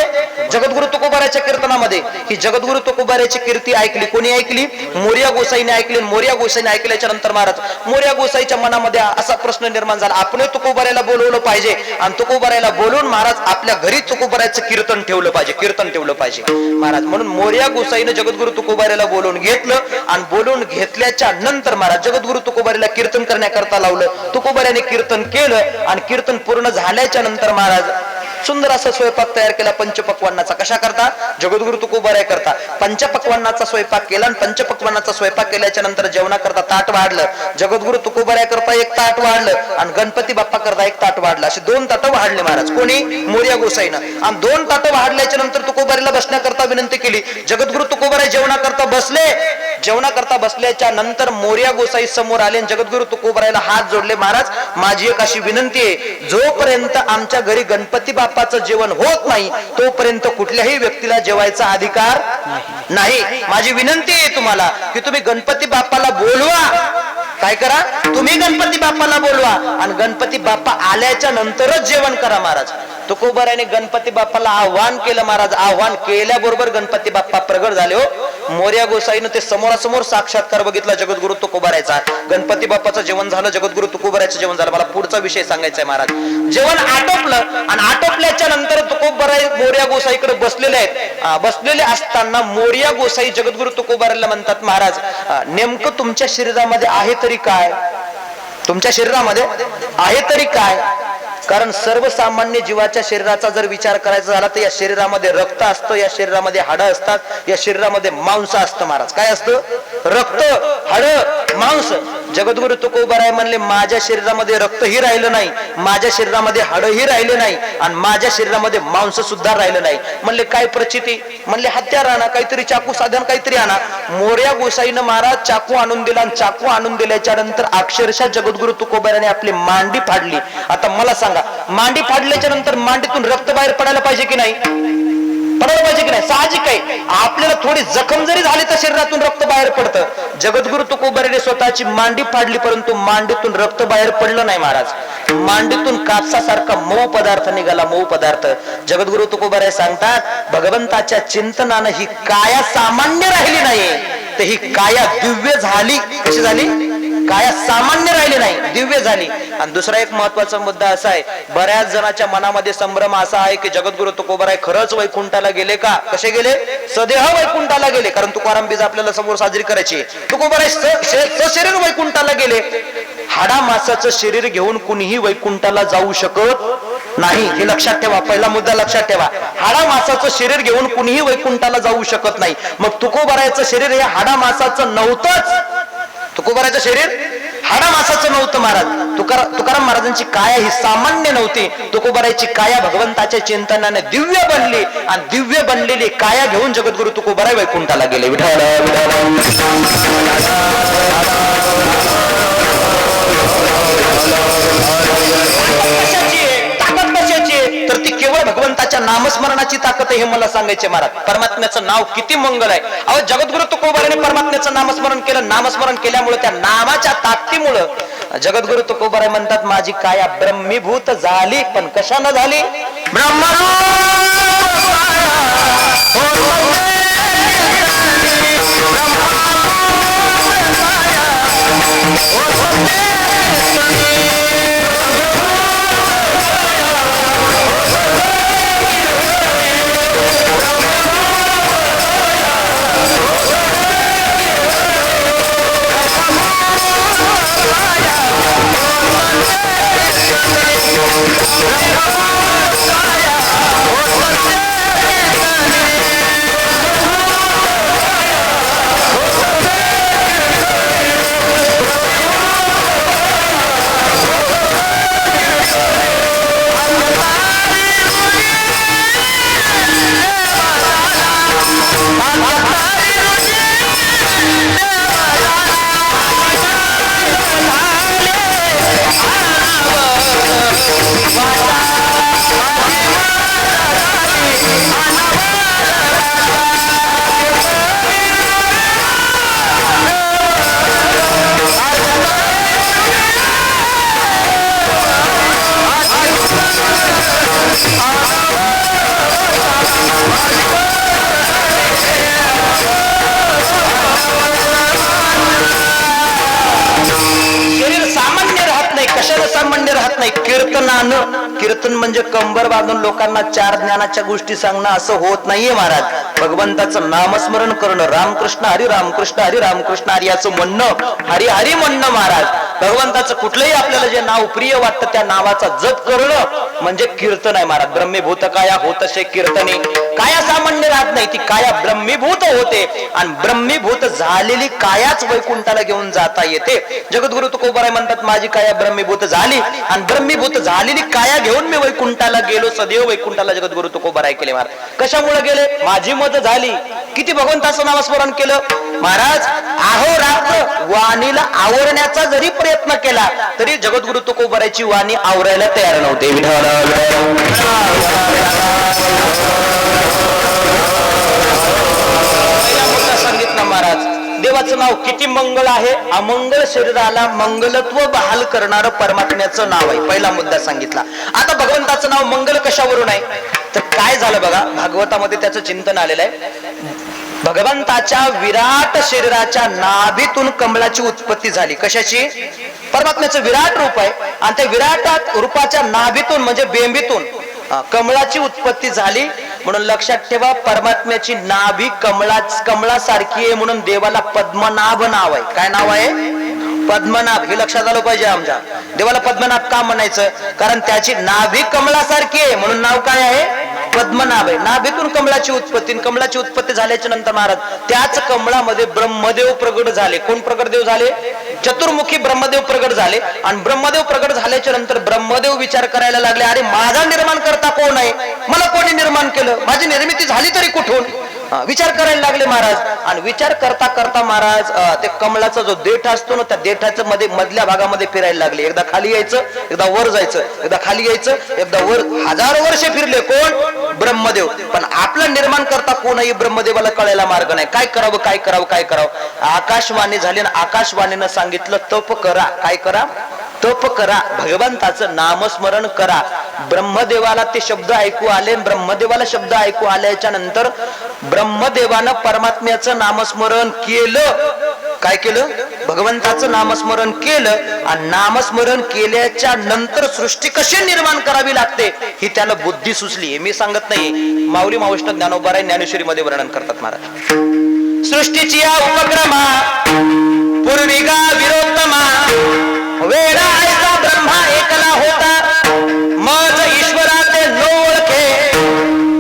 जगद्गुरु तुकोबाराच्या कीर्तनामध्ये. ही जगद्गुरु तुकोबाराची कीर्ती ऐकली. कोणी ऐकली? मोरया गोसाईने ऐकली. मोरया गोसाईने ऐकल्याच्या नंतर महाराज मोरया गोसाईच्या मनामध्ये असा प्रश्न निर्माण झाला, आपण तुकोबाराला बोलवलं पाहिजे, आणि तुकोबाराला बोलवून महाराज आपल्या घरी तुकोबाराचं कीर्तन ठेवलं पाहिजे, कीर्तन ठेवलं पाहिजे महाराज. म्हणून मोरया गोसाईने जगद्गुरु तुकोबाराला बोलवून घेतलं, आणि बोलवून घेतल्याच्या नंतर महाराज जगद्गुरु तुकोबाराला कीर्तन करण्याकरता लावलं. तुकोबाराने कीर्तन केलं, आणि कीर्तन पूर्ण झाल्याच्या नंतर महाराज सुंदर असा स्वयंपाक तयार केला पंचपक्वान्नाचा. कशा करता? जगद्गुरु तुकोबाराय करता पंचपक्वान्नाचा स्वयंपाक केला, आणि पंचपक्वान्नाचा स्वयंपाक केल्याच्या नंतर जेवणा करता ताट वाढलं. जगद्गुरु तुकोबाराय करता एक ताट वाढलं, आणि गणपती बाप्पा करता एक ताट वाढलं. असे दोन ताट वाढले महाराज. कोणी? मोरया गोसाईनं. आणि दोन ताट वाढल्याच्या नंतर तुकोबारीला बसण्याकरता विनंती केली. जगद्गुरु तुकोबाराय जेवणा करता बसले. जेवणा करता बसल्याच्या नंतर मोरया गोसाई समोर आले, जगद्गुरु तुकोबारायला हात जोडले. महाराज माझी एक अशी विनंती आहे, जोपर्यंत आमच्या घरी गणपती बाप्पाचं जेवण होत नाही तोपर्यंत कुठल्याही व्यक्तीला जेवायचा अधिकार नाही. माझी विनंती आहे तुम्हाला की तुम्ही गणपती बाप्पाला बोलवा. काय करा? तुम्ही गणपती बाप्पाला बोलवा, आणि गणपती बाप्पा आल्याच्या नंतरच जेवण करा महाराज. तुकोबाराने गणपती बाप्पाला आव्हान केलं महाराज. आव्हान केल्याबरोबर गणपती बाप्पा प्रगट झाले. हो, मोरया गोसाईनं ते समोरासमोर साक्षात्कार बघितला जगद्गुरु तुकोबारायचा. गणपती बाप्पाचं जेवण झालं, जगद्गुरु तुकोबारायचं जेवण झालं. मला पुढचा विषय सांगायचा आहे महाराज. जेवण आटोपलं, आणि आटोपल्याच्या नंतर तुकोबाराय मोरया गोसाईकडे बसलेले आहेत. बसलेले असताना मोरया गोसाई जगद्गुरु तुकोबारायला म्हणतात, महाराज नेमकं तुमच्या शरीरामध्ये आहे तरी काय? तुमच्या शरीरामध्ये आहे तरी काय? कारण सर्वसामान्य जीवाच्या शरीराचा जर विचार करायचा झाला तर या शरीरामध्ये रक्त असतं, या शरीरामध्ये हाडं असतात, या शरीरामध्ये मांस असतं महाराज. काय असतं? रक्त, हाडं, मांस. जगद्गुरु तुकोबाराय म्हणले माझ्या शरीरामध्ये रक्तही राहिलं नाही, माझ्या शरीरामध्ये हाडही राहिले नाही, आणि माझ्या शरीरामध्ये मांस सुद्धा राहिलं नाही. म्हणले काय प्रचिती? म्हणले हत्यार आणा, काहीतरी चाकू साधन काहीतरी आणा. मोरया गोसाईनं महाराज चाकू आणून दिला, आणि चाकू आणून दिल्याच्या नंतर अक्षरशः जगद्गुरु तुकोबाराने आपली मांडी फाडली. आता मला सांगा, मांडी फाडल्याच्या नंतर मांडीतून रक्त बाहेर पडायला पाहिजे की नाही? पडायला पाहिजे की नाही? साहजिक आहे. आपल्याला थोडी जखम जरी झाली तर शरीरातून रक्त बाहेर पडतं. जगद्गुरु तुकोबाराने स्वतःची मांडी फाडली, परंतु मांडीतून रक्त बाहेर पडलं नाही महाराज. मांडीतून कापसासारखा मऊ पदार्थ निघाला, मऊ पदार्थ. जगद्गुरु तुकोबाराय सांगतात, भगवंताच्या चिंतनानं ही काया सामान्य राहिली नाही, तर ही काया दिव्य झाली. कशी झाली? काया सामान्य राहिली नाही, दिव्य झाली. आणि दुसरा एक महत्वाचा मुद्दा असा आहे, बऱ्याच जणांच्या मनामध्ये संभ्रम असा आहे की जगद्गुरु तुकोबाराय खरंच वैकुंठाला गेले का? कसे गेले? सदेह वैकुंठाला गेले. कारण तुकाराम बीज आपल्याला समोर साजरी करायची. तुकोबाराय सशरीर वैकुंठाला गेले. हाडा मासाचं शरीर घेऊन कुणीही वैकुंठाला जाऊ शकत नाही, हे लक्षात ठेवा. पहिला मुद्दा लक्षात ठेवा. हाडा मासाचं शरीर घेऊन कुणीही वैकुंठाला जाऊ शकत नाही. मग तुकोबारायचं शरीर हे हाडा मासाचं नव्हतंच. तुकोबारायचं शरीर हाडा मासाचं नव्हतं महाराज. तुकाराम महाराजांची काया ही सामान्य नव्हती. तुकोबारायची काया भगवंताच्या चिंतनाने दिव्य बनली आणि दिव्य बनलेली काया घेऊन जगद्गुरु तुकोबाराय वैकुंठाला गेले. विठ्ठल ताकद कशाची आहे तर ती केवळ भगवंताच्या नामस्मरणाची ताकद आहे. हे मला सांगायचे महाराज. परमात्म्याचं नाव किती मंगल आहे. अहो जगद्गुरु तुकोबाराने परमात्म्याचं नामस्मरण केलं. नामस्मरण केल्यामुळे त्या नामाच्या ताकदीमुळे जगद्गुरु तुकोबाराय म्हणतात माझी काया ब्रह्मीभूत झाली. पण कशानं झाली? कीर्तन म्हणजे कंबर बांधून लोकांना चार ज्ञानाच्या गोष्टी सांगणं असं होत नाहीये महाराज. भगवंताचं नामस्मरण करणं, रामकृष्ण हरी रामकृष्ण हरी रामकृष्ण हरी असं म्हणणं, हरी हरी म्हणणं महाराज. भगवंताचं कुठलंही आपल्याला जे नाव प्रिय वाटतं त्या नावाचा जप करणं म्हणजे कीर्तन आहे महाराज. ब्रह्मीभूत काया होतसे कीर्तने. काया सामान्य राहत नाही, ती काया ब्रह्मीभूत होते आणि ब्रह्मीभूत झालेली कायाच वैकुंठाला घेऊन जाता येते. जगद्गुरु तुकोबाराय म्हणतात माझी काया ब्रह्मीभूत झाली आणि ब्रह्मीभूत झालेली काया घेऊन मी वैकुंठाला गेलो. सदैव वैकुंठाला जगद्गुरु तुकोबाराय केले महाराज. कशामुळे गेले? माझी मत झाली. किती भगवंताचं नामस्मरण केलं महाराज. अहोरात्र वाणीला आवरण्याचा जरी प्रयत्न केला तरी जगद्गुरु तुकोबारायची वाणी आवरायला तयार नव्हते. सांगितलं महाराज देवाचं नाव किती मंगळ आहे. अमंगल शरीराला मंगलत्व बहाल करणारं परमात्म्याचं नाव आहे. पहिला मुद्दा सांगितला. आता भगवंताचं नाव मंगल कशावरून आहे तर काय झालं बघा. भागवतामध्ये त्याचं चिंतन आलेलं आहे. भगवंताच्या विराट शरीराच्या नाभीतून कमळाची उत्पत्ती झाली. कशाची? परमात्म्याचं विराट रूप आहे आणि त्या विराट रूपाच्या नाभीतून म्हणजे बेंबीतून कमळाची उत्पत्ती झाली. म्हणून लक्षात ठेवा परमात्म्याची नाभी कमळासारखी आहे म्हणून देवाला पद्मनाभ नाव आहे. काय नाव आहे? पद्मनाभ. हे लक्षात आलं पाहिजे. आमच्या देवाला पद्मनाभ का म्हणायचं? कारण त्याची नाभी कमळासारखी आहे म्हणून नाव काय आहे? पद्मनाभ आहे. नाभीतून कमळाची उत्पत्ती. कमळाची उत्पत्ती झाल्याच्या नंतर महाराज त्याच कमळामध्ये ब्रह्मदेव प्रगट झाले. कोण प्रगटदेव झाले? चतुर्मुखी ब्रह्मदेव प्रगट झाले. आणि ब्रह्मदेव प्रगट झाल्याच्या नंतर ब्रह्मदेव विचार करायला लागले अरे माझा निर्माण करता कोण आहे? मला कोणी निर्माण केलं? माझी निर्मिती झाली तरी कुठून? विचार करायला लागले महाराज. आणि विचार करता करता महाराज ते कमळाचा जो देठ असतो ना त्या देठाच्या मध्ये मधल्या भागामध्ये फिरायला लागले. एकदा खाली यायचं, एकदा वर जायचं, एकदा खाली यायचं, एकदा वर. हजारो वर्षे फिरले. कोण? ब्रह्मदेव. पण आपलं निर्माण करता कोणही ब्रह्मदेवाला कळायला मार्ग नाही. काय करावं काय करावं काय करावं. आकाशवाणी झाली आणि आकाशवाणीनं सांगितलं तप करा. काय करा? तप करा. भगवंताचं नामस्मरण करा. ब्रह्मदेवाला ते शब्द ऐकू आले. ब्रह्मदेवाला शब्द ऐकू आल्याच्या नंतर ब्रह्मदेवानं परमात्म्याचं नामस्मरण केलं. काय केलं? भगवंताचं नामस्मरण केलं आणि नामस्मरण केल्याच्या नंतर सृष्टी कशी निर्माण करावी लागते ही त्याला बुद्धी सुचली. मी सांगत नाही, माऊली मावष्ट ज्ञानोबाराय ज्ञानेश्वरी मध्ये वर्णन करतात महाराज. सृष्टीची या उपक्रमा पूर्विका विरोत्तमा वेळा ऐसा ब्रह्मा एकला होता मज ईश्वराचे न ओळखे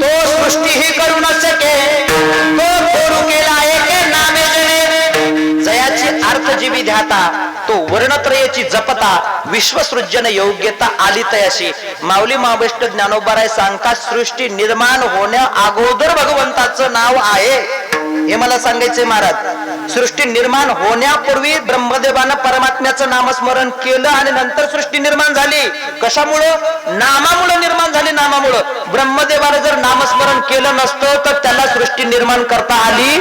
तो सृष्टी ही करू न सके तो कोरू केला एके नामे जणे जयाची अर्थ जीवी ध्याता तो वर्णत्रयाची जपता विश्वसृजन योग्यता आली तयाशी. माऊली महाबळेश्वर ज्ञानोबाराय सांगतात सृष्टी निर्माण होण्या अगोदर भगवंताचं नाव आहे हे मला सांगायचंय महाराज. सृष्टी निर्माण होण्यापूर्वी ब्रह्मदेवानं परमात्म्याचं नामस्मरण केलं आणि नंतर सृष्टी निर्माण झाली. कशामुळं? नामामुळं निर्माण झाली. नामामुळं. ब्रह्मदेवानं जर नामस्मरण केलं नसतं तर त्याला सृष्टी निर्माण करता आली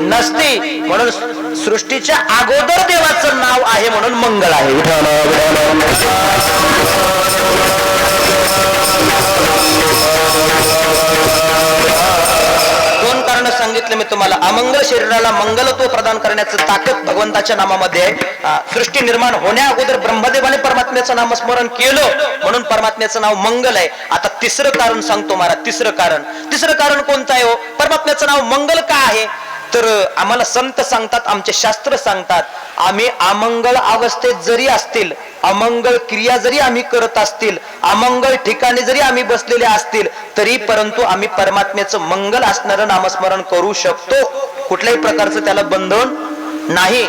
नसती. म्हणून सृष्टीच्या अगोदर देवाचं नाव आहे म्हणून मंगळ आहे. दोन कारण सांगितले मी तुम्हाला. अमंगल शरीराला मंगलत्व प्रदान करण्याचं ताकद भगवंताच्या नामामध्ये आहे. सृष्टी निर्माण होण्या अगोदर ब्रह्मदेवाने परमात्म्याचं नामस्मरण केलं म्हणून परमात्म्याचं नाव मंगल आहे. आता तिसरं कारण सांगतो महाराज. तिसरं कारण कोणतं आहे हो? परमात्म्याचं नाव मंगल का आहे तर आम्हाला संत सांगतात, आमचे शास्त्र सांगतात, आम्ही अमंगल अवस्थेत जरी असतील, अमंगल क्रिया जरी आम्ही करत असतील, अमंगल ठिकाणी जरी आम्ही बसलेले असतील तरी परंतु आम्ही परमात्म्याचं मंगल असणारं नामस्मरण करू शकतो. कुठल्याही प्रकारचं त्याला बंधन नाही.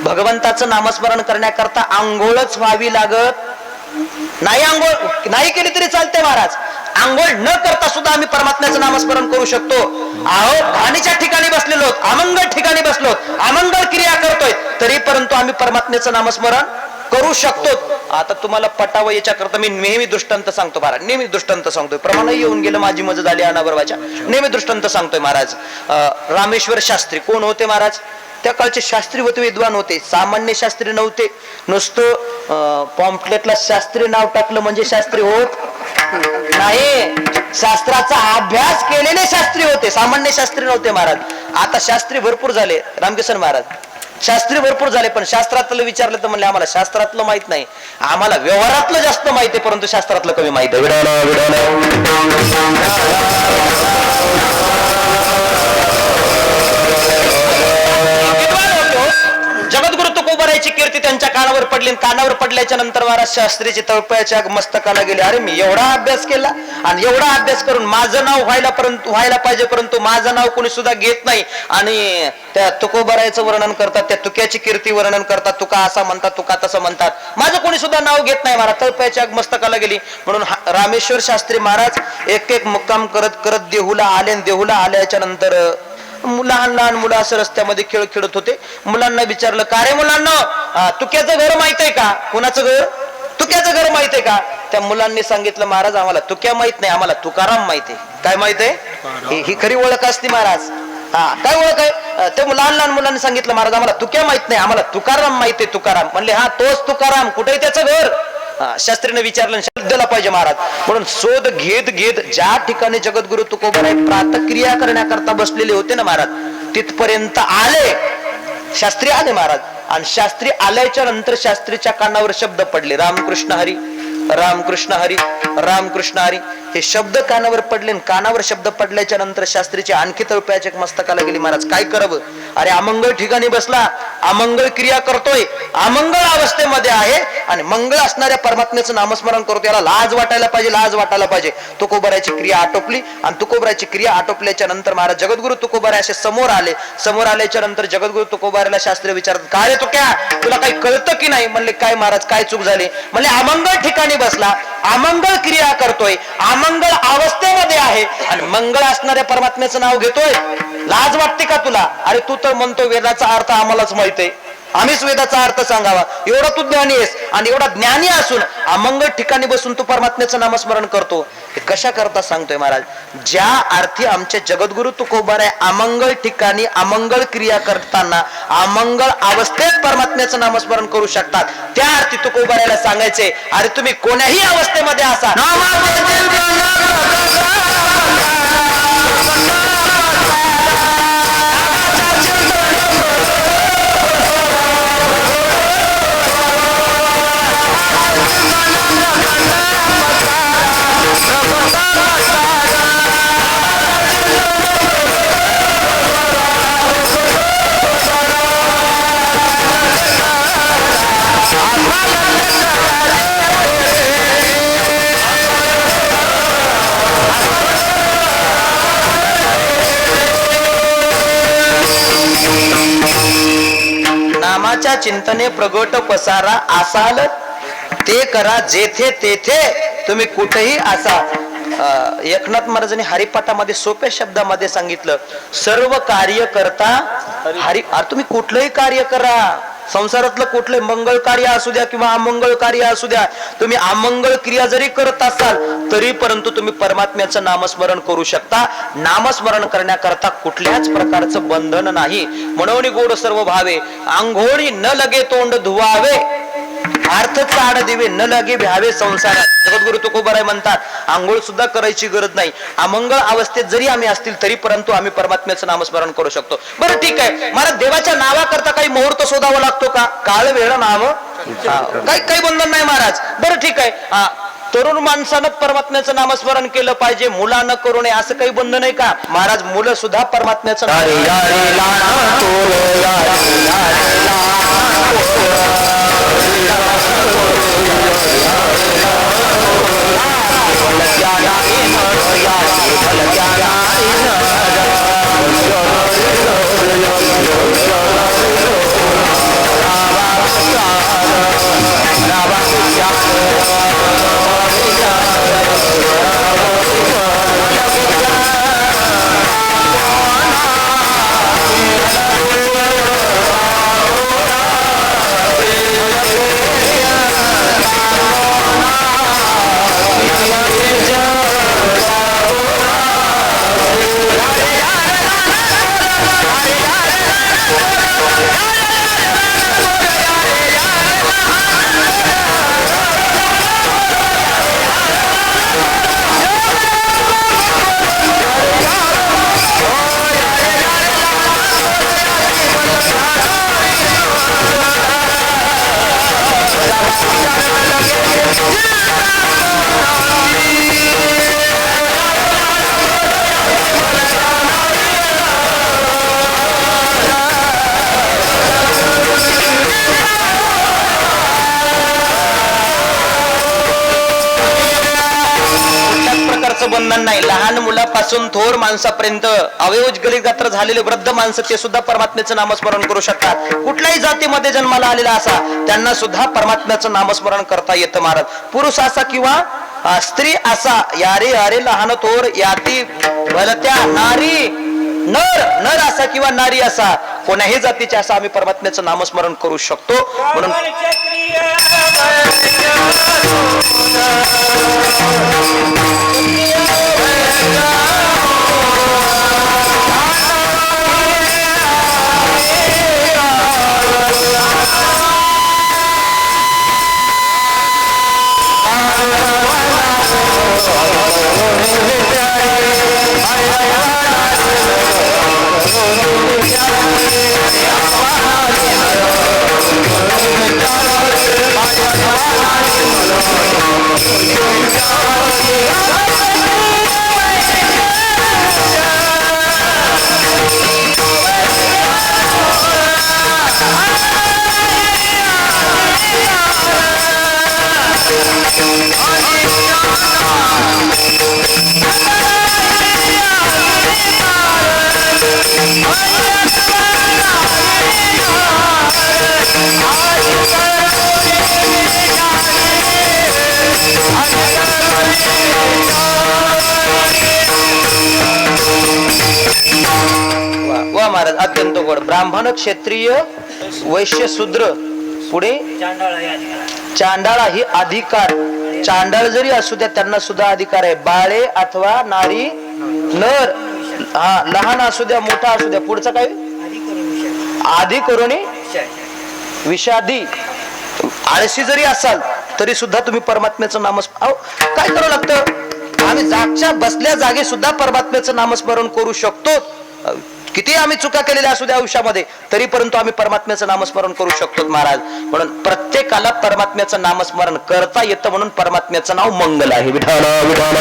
भगवंताचं नामस्मरण करण्याकरता आंघोळच व्हावी लागत नाही. आंघोळ नाही केली तरी चालते महाराज. आंघोळ न करता सुद्धा आम्ही परमात्म्याचं नामस्मरण करू शकतो. आहो घाणीच्या ठिकाणी बसलेलो, अमंगल ठिकाणी बसलो, अमंगल क्रिया करतोय तरी परंतु आम्ही परमात्म्याचं नामस्मरण करू शकतो. आता तुम्हाला पटावं याच्याकरता मी नेहमी दृष्टांत सांगतो महाराज. नेहमी दृष्टांत सांगतोय. प्रमाण येऊन गेलं, माझी मजा झाली अनाबरोबाच्या. नेहमी दृष्टांत सांगतोय महाराज. रामेश्वर शास्त्री कोण होते महाराज? त्या काळचे शास्त्री होते, विद्वान होते. सामान्य शास्त्री नव्हते. नुसतं पॉम्पलेटला शास्त्री नाव टाकलं म्हणजे शास्त्री होत नाही. शास्त्राचा अभ्यास केलेले शास्त्री होते, सामान्य शास्त्री नव्हते महाराज. आता शास्त्री भरपूर झाले. रामकिशन महाराज शास्त्री भरपूर झाले पण शास्त्रातलं विचारलं तर म्हणले आम्हाला शास्त्रातलं माहित नाही, आम्हाला व्यवहारातलं जास्त माहिती आहे परंतु शास्त्रातलं कमी माहिती आहे. जगद्गुरु तुकोबारायची कीर्ती त्यांच्या कानावर पडली. कानावर पडल्याच्या नंतर महाराज शास्त्रीची तळपायाच्या मस्तकाला गेले. अरे मी एवढा अभ्यास केला आणि एवढा अभ्यास करून माझं नाव व्हायला पाहिजे परंतु माझं नाव कोणी सुद्धा घेत नाही. आणि त्या तुकोबारायचं वर्णन करतात, त्या तुक्याची कीर्ती वर्णन करतात. तुका असा म्हणतात, तुका तसं म्हणतात, माझं कोणी सुद्धा नाव घेत नाही. महाराज तळपायाच्या मस्तकाला गेली. म्हणून रामेश्वर शास्त्री महाराज एक एक मुक्काम करत करत देहूला आले. देहूला आल्याच्या नंतर लहान लहान मुलं असं रस्त्यामध्ये खेळ खेळत होते. मुलांना विचारलं, का रे मुलांना तुक्याचं घर माहित आहे का? कुणाचं घर? तुक्याचं घर माहित आहे का? त्या मुलांनी सांगितलं, महाराज आम्हाला तुक्या माहित नाही, आम्हाला तुकाराम माहित आहे. काय माहित आहे? ही खरी ओळख असते महाराज. काय ओळख आहे? ते लहान लहान मुलांनी सांगितलं, महाराज आम्हाला तुक्या माहित नाही, आम्हाला तुकाराम माहित आहे. तुकाराम म्हणले, हा तोच तुकाराम. कुठे त्याचं घर? शास्त्रीने विचारलं, शब्दला पाहिजे महाराज. म्हणून शोध घेत घेत ज्या ठिकाणी जगद्गुरु तुकोबाराय प्रातक्रिया करण्याकरता बसलेले होते ना महाराज, तिथपर्यंत आले. शास्त्री आले महाराज. आणि शास्त्री आल्याच्या नंतर शास्त्रीच्या कानावर शब्द पडले, रामकृष्ण हरी, रामकृष्ण हरी, रामकृष्ण हरी. हे शब्द कानावर पडले. कानावर शब्द पडल्याच्या नंतर शास्त्रीची आणखी तळपायाच्या मस्तकाला गेली. महाराज काय करावं? अरे अमंगल ठिकाणी बसला, अमंगल क्रिया करतोय, अमंगल अवस्थेमध्ये आहे आणि मंगळ असणाऱ्या परमात्म्याचं नामस्मरण करतो. याला लाज वाटायला पाहिजे, लाज वाटायला पाहिजे. तुकोबारायची क्रिया आटोपली आणि तुकोबारायची क्रिया आटोपल्याच्या नंतर महाराज जगद्गुरु तुकोबाराय असे समोर आले. समोर आल्याच्या नंतर जगद्गुरु तुकोबारायला शास्त्री विचारतात, काय रे तुक्या, तुला काही कळतं की नाही? म्हणले, काय महाराज, काय चूक झाली? म्हणले, अमंगल ठिकाणी बसला, अमंगल क्रिया करतोय, अमंगल अवस्थेमध्ये आहे आणि मंगळ असणाऱ्या परमात्म्याचं नाव घेतोय. लाज वाटते का तुला? अरे तू तर म्हणतो वेदाचा अर्थ आम्हालाच माहित आहे, आम्हीच वेदाचा अर्थ सांगावा. एवढा तू ज्ञानी आहेस आणि एवढा ज्ञानी असून अमंगल ठिकाणी बसून तू परमात्म्याचं नामस्मरण करतो. हे कशा करता सांगतोय महाराज? ज्या अर्थी आमचे जगद्गुरु तुकोबाराय अमंगल ठिकाणी अमंगल क्रिया करताना अमंगल अवस्थेत परमात्म्याचं नामस्मरण करू शकतात, त्या अर्थी तुकोबारायला सांगायचे, अरे तुम्ही कोण्याही अवस्थेमध्ये असा नामाच्या चिंतने प्रगट पसारा असाल ते करा जेथे तेथे तुम्ही कुठेही असा. एकनाथ महाराजांनी हरिपाठामध्ये सोप्या शब्दामध्ये सांगितलं, सर्व कार्य करता हरी. तुम्ही कुठलंही कार्य करा, संसारातलं कुठले मंगळ कार्य असू द्या किंवा अमंगळ कार्य असू द्या, तुम्ही अमंगळ क्रिया जरी करत असाल तरी परंतु तुम्ही परमात्म्याचं नामस्मरण करू शकता. नामस्मरण करण्याकरता कुठल्याच प्रकारचं बंधन नाही. म्हणून गोड सर्व भावे आंघोळी न लगे तोंड धुवावे, अर्थ चाड दिवे न लगे भ्यावे संसारात. जगद्गुरु तुकोबाराय म्हणतात, आंघोळ सुद्धा करायची गरज नाही. अमंगळ अवस्थेत जरी आम्ही असतील तरी परंतु आम्ही परमात्म्याचं नामस्मरण करू शकतो. बरं ठीक आहे, मला देवाच्या नावाकरता काही मुहूर्त शोधावा लागतो का? काळ वेळ नाम काही बंधन नाही महाराज. बरं ठीक आहे, तरुण माणसानं परमात्म्याचं नामस्मरण केलं पाहिजे, मुलानं करू नये असं काही बंधन आहे का? महाराज मुलं सुद्धा परमात्म्याचं बंधन नाही. लहान मुलापासून थोर माणसापर्यंत अवयवजगली गात्र झालेले वृद्ध माणसं ते सुद्धा परमात्म्याचं नामस्मरण करू शकतात. कुठल्याही जातीमध्ये जन्माला आलेला असा त्यांना सुद्धा परमात्म्याचं नामस्मरण करता येतं महाराज. पुरुष असा किंवा स्त्री असा, यारे यारे लहान थोर याती भलत्या नारी, नर असा किंवा नारी असा, कोणाही जातीचे असा आम्ही परमात्म्याचं नामस्मरण करू शकतो. म्हणून वा महाराज अत्यंत गोड. ब्राह्मण, क्षत्रिय, वैश्य, शूद्र, पुढे चांडाळा ही अधिकार. चांडाळ जरी असू द्या त्यांना सुद्धा अधिकार आहे. बाळे अथवा नारी, नर, लहान असू द्या मोठा असू द्या. पुढचं काय? आधी करुणी विषादी. आळशी जरी असाल तरी सुद्धा तुम्ही परमात्म्याचं नामस्मरण. काय करावं लागतं? आम्ही जागच्या बसल्या जागी सुद्धा परमात्म्याचं नामस्मरण करू शकतो. किती आम्ही चुका केलेल्या असू द्या आयुष्यामध्ये तरी परंतु आम्ही परमात्म्याचं नामस्मरण करू शकतो महाराज. म्हणून प्रत्येकाला परमात्म्याचं नामस्मरण करता येतं. म्हणून परमात्म्याचं नाव मंगल आहे. विठ्ठल विठ्ठल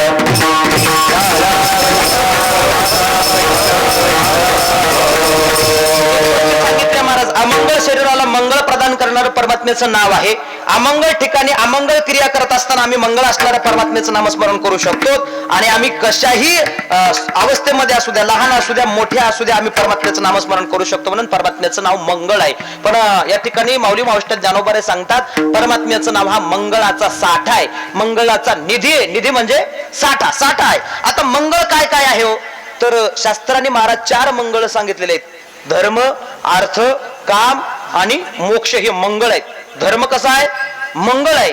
सांगितलं महाराज. अमंगळ शरीराला मंगळ प्रदान करणारं परमात्म्याचं नाव आहे. अमंगळ ठिकाणी अमंगळ क्रिया करत असताना आम्ही मंगळ असणाऱ्या परमात्म्याचं नामस्मरण करू शकतो. आणि आम्ही कशाही अवस्थेमध्ये असू द्या, लहान असू द्या, मोठ्या असू द्या, आम्ही परमात्म्याचं नामस्मरण करू शकतो. म्हणून परमात्म्याचं नाव मंगळ आहे. पण या ठिकाणी माऊली मावष्ट ज्ञानोबा सांगतात परमात्म्याचं नाव हा मंगळाचा साठा आहे, मंगळाचा निधी आहे. निधी म्हणजे साठा, साठा आहे. आता मंगळ काय काय आहे हो? तर शास्त्रांनी महाराज 4 मंगळ सांगितलेले आहेत. धर्म, अर्थ, काम आणि मोक्ष हे मंगळ आहेत. धर्म कसा आहे? मंगळ आहे.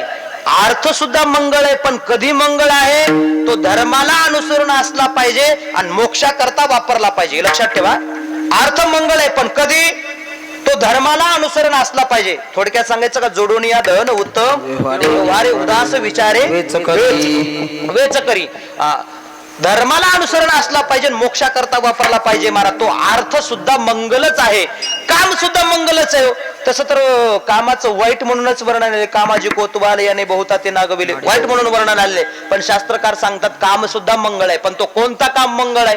अर्थ सुद्धा मंगळ आहे, पण कधी मंगळ आहे? तो धर्माला अनुसरून असला पाहिजे आणि मोक्षाकरता वापरला पाहिजे. लक्षात ठेवा, अर्थ मंगळ आहे, पण कधी? तो धर्माला अनुसरण असला पाहिजे. थोडक्यात सांगायचं का, जोडून या धन उत्तम वारे उदास विचारे वेच करी. धर्माला अनुसरण असला पाहिजे, मोक्षा करता वापरला पाहिजे. महाराज तो अर्थ सुद्धा मंगलच आहे, काम सुद्धा मंगलच आहे. तसं तर कामाचं वाईट म्हणूनच वर्णन आले, कामाजी कोतवाल याने बहुता ते नागविले, वाईट म्हणून वर्णन आले. पण शास्त्रकार सांगतात काम सुद्धा मंगळ आहे. पण तो कोणता काम मंगळ आहे?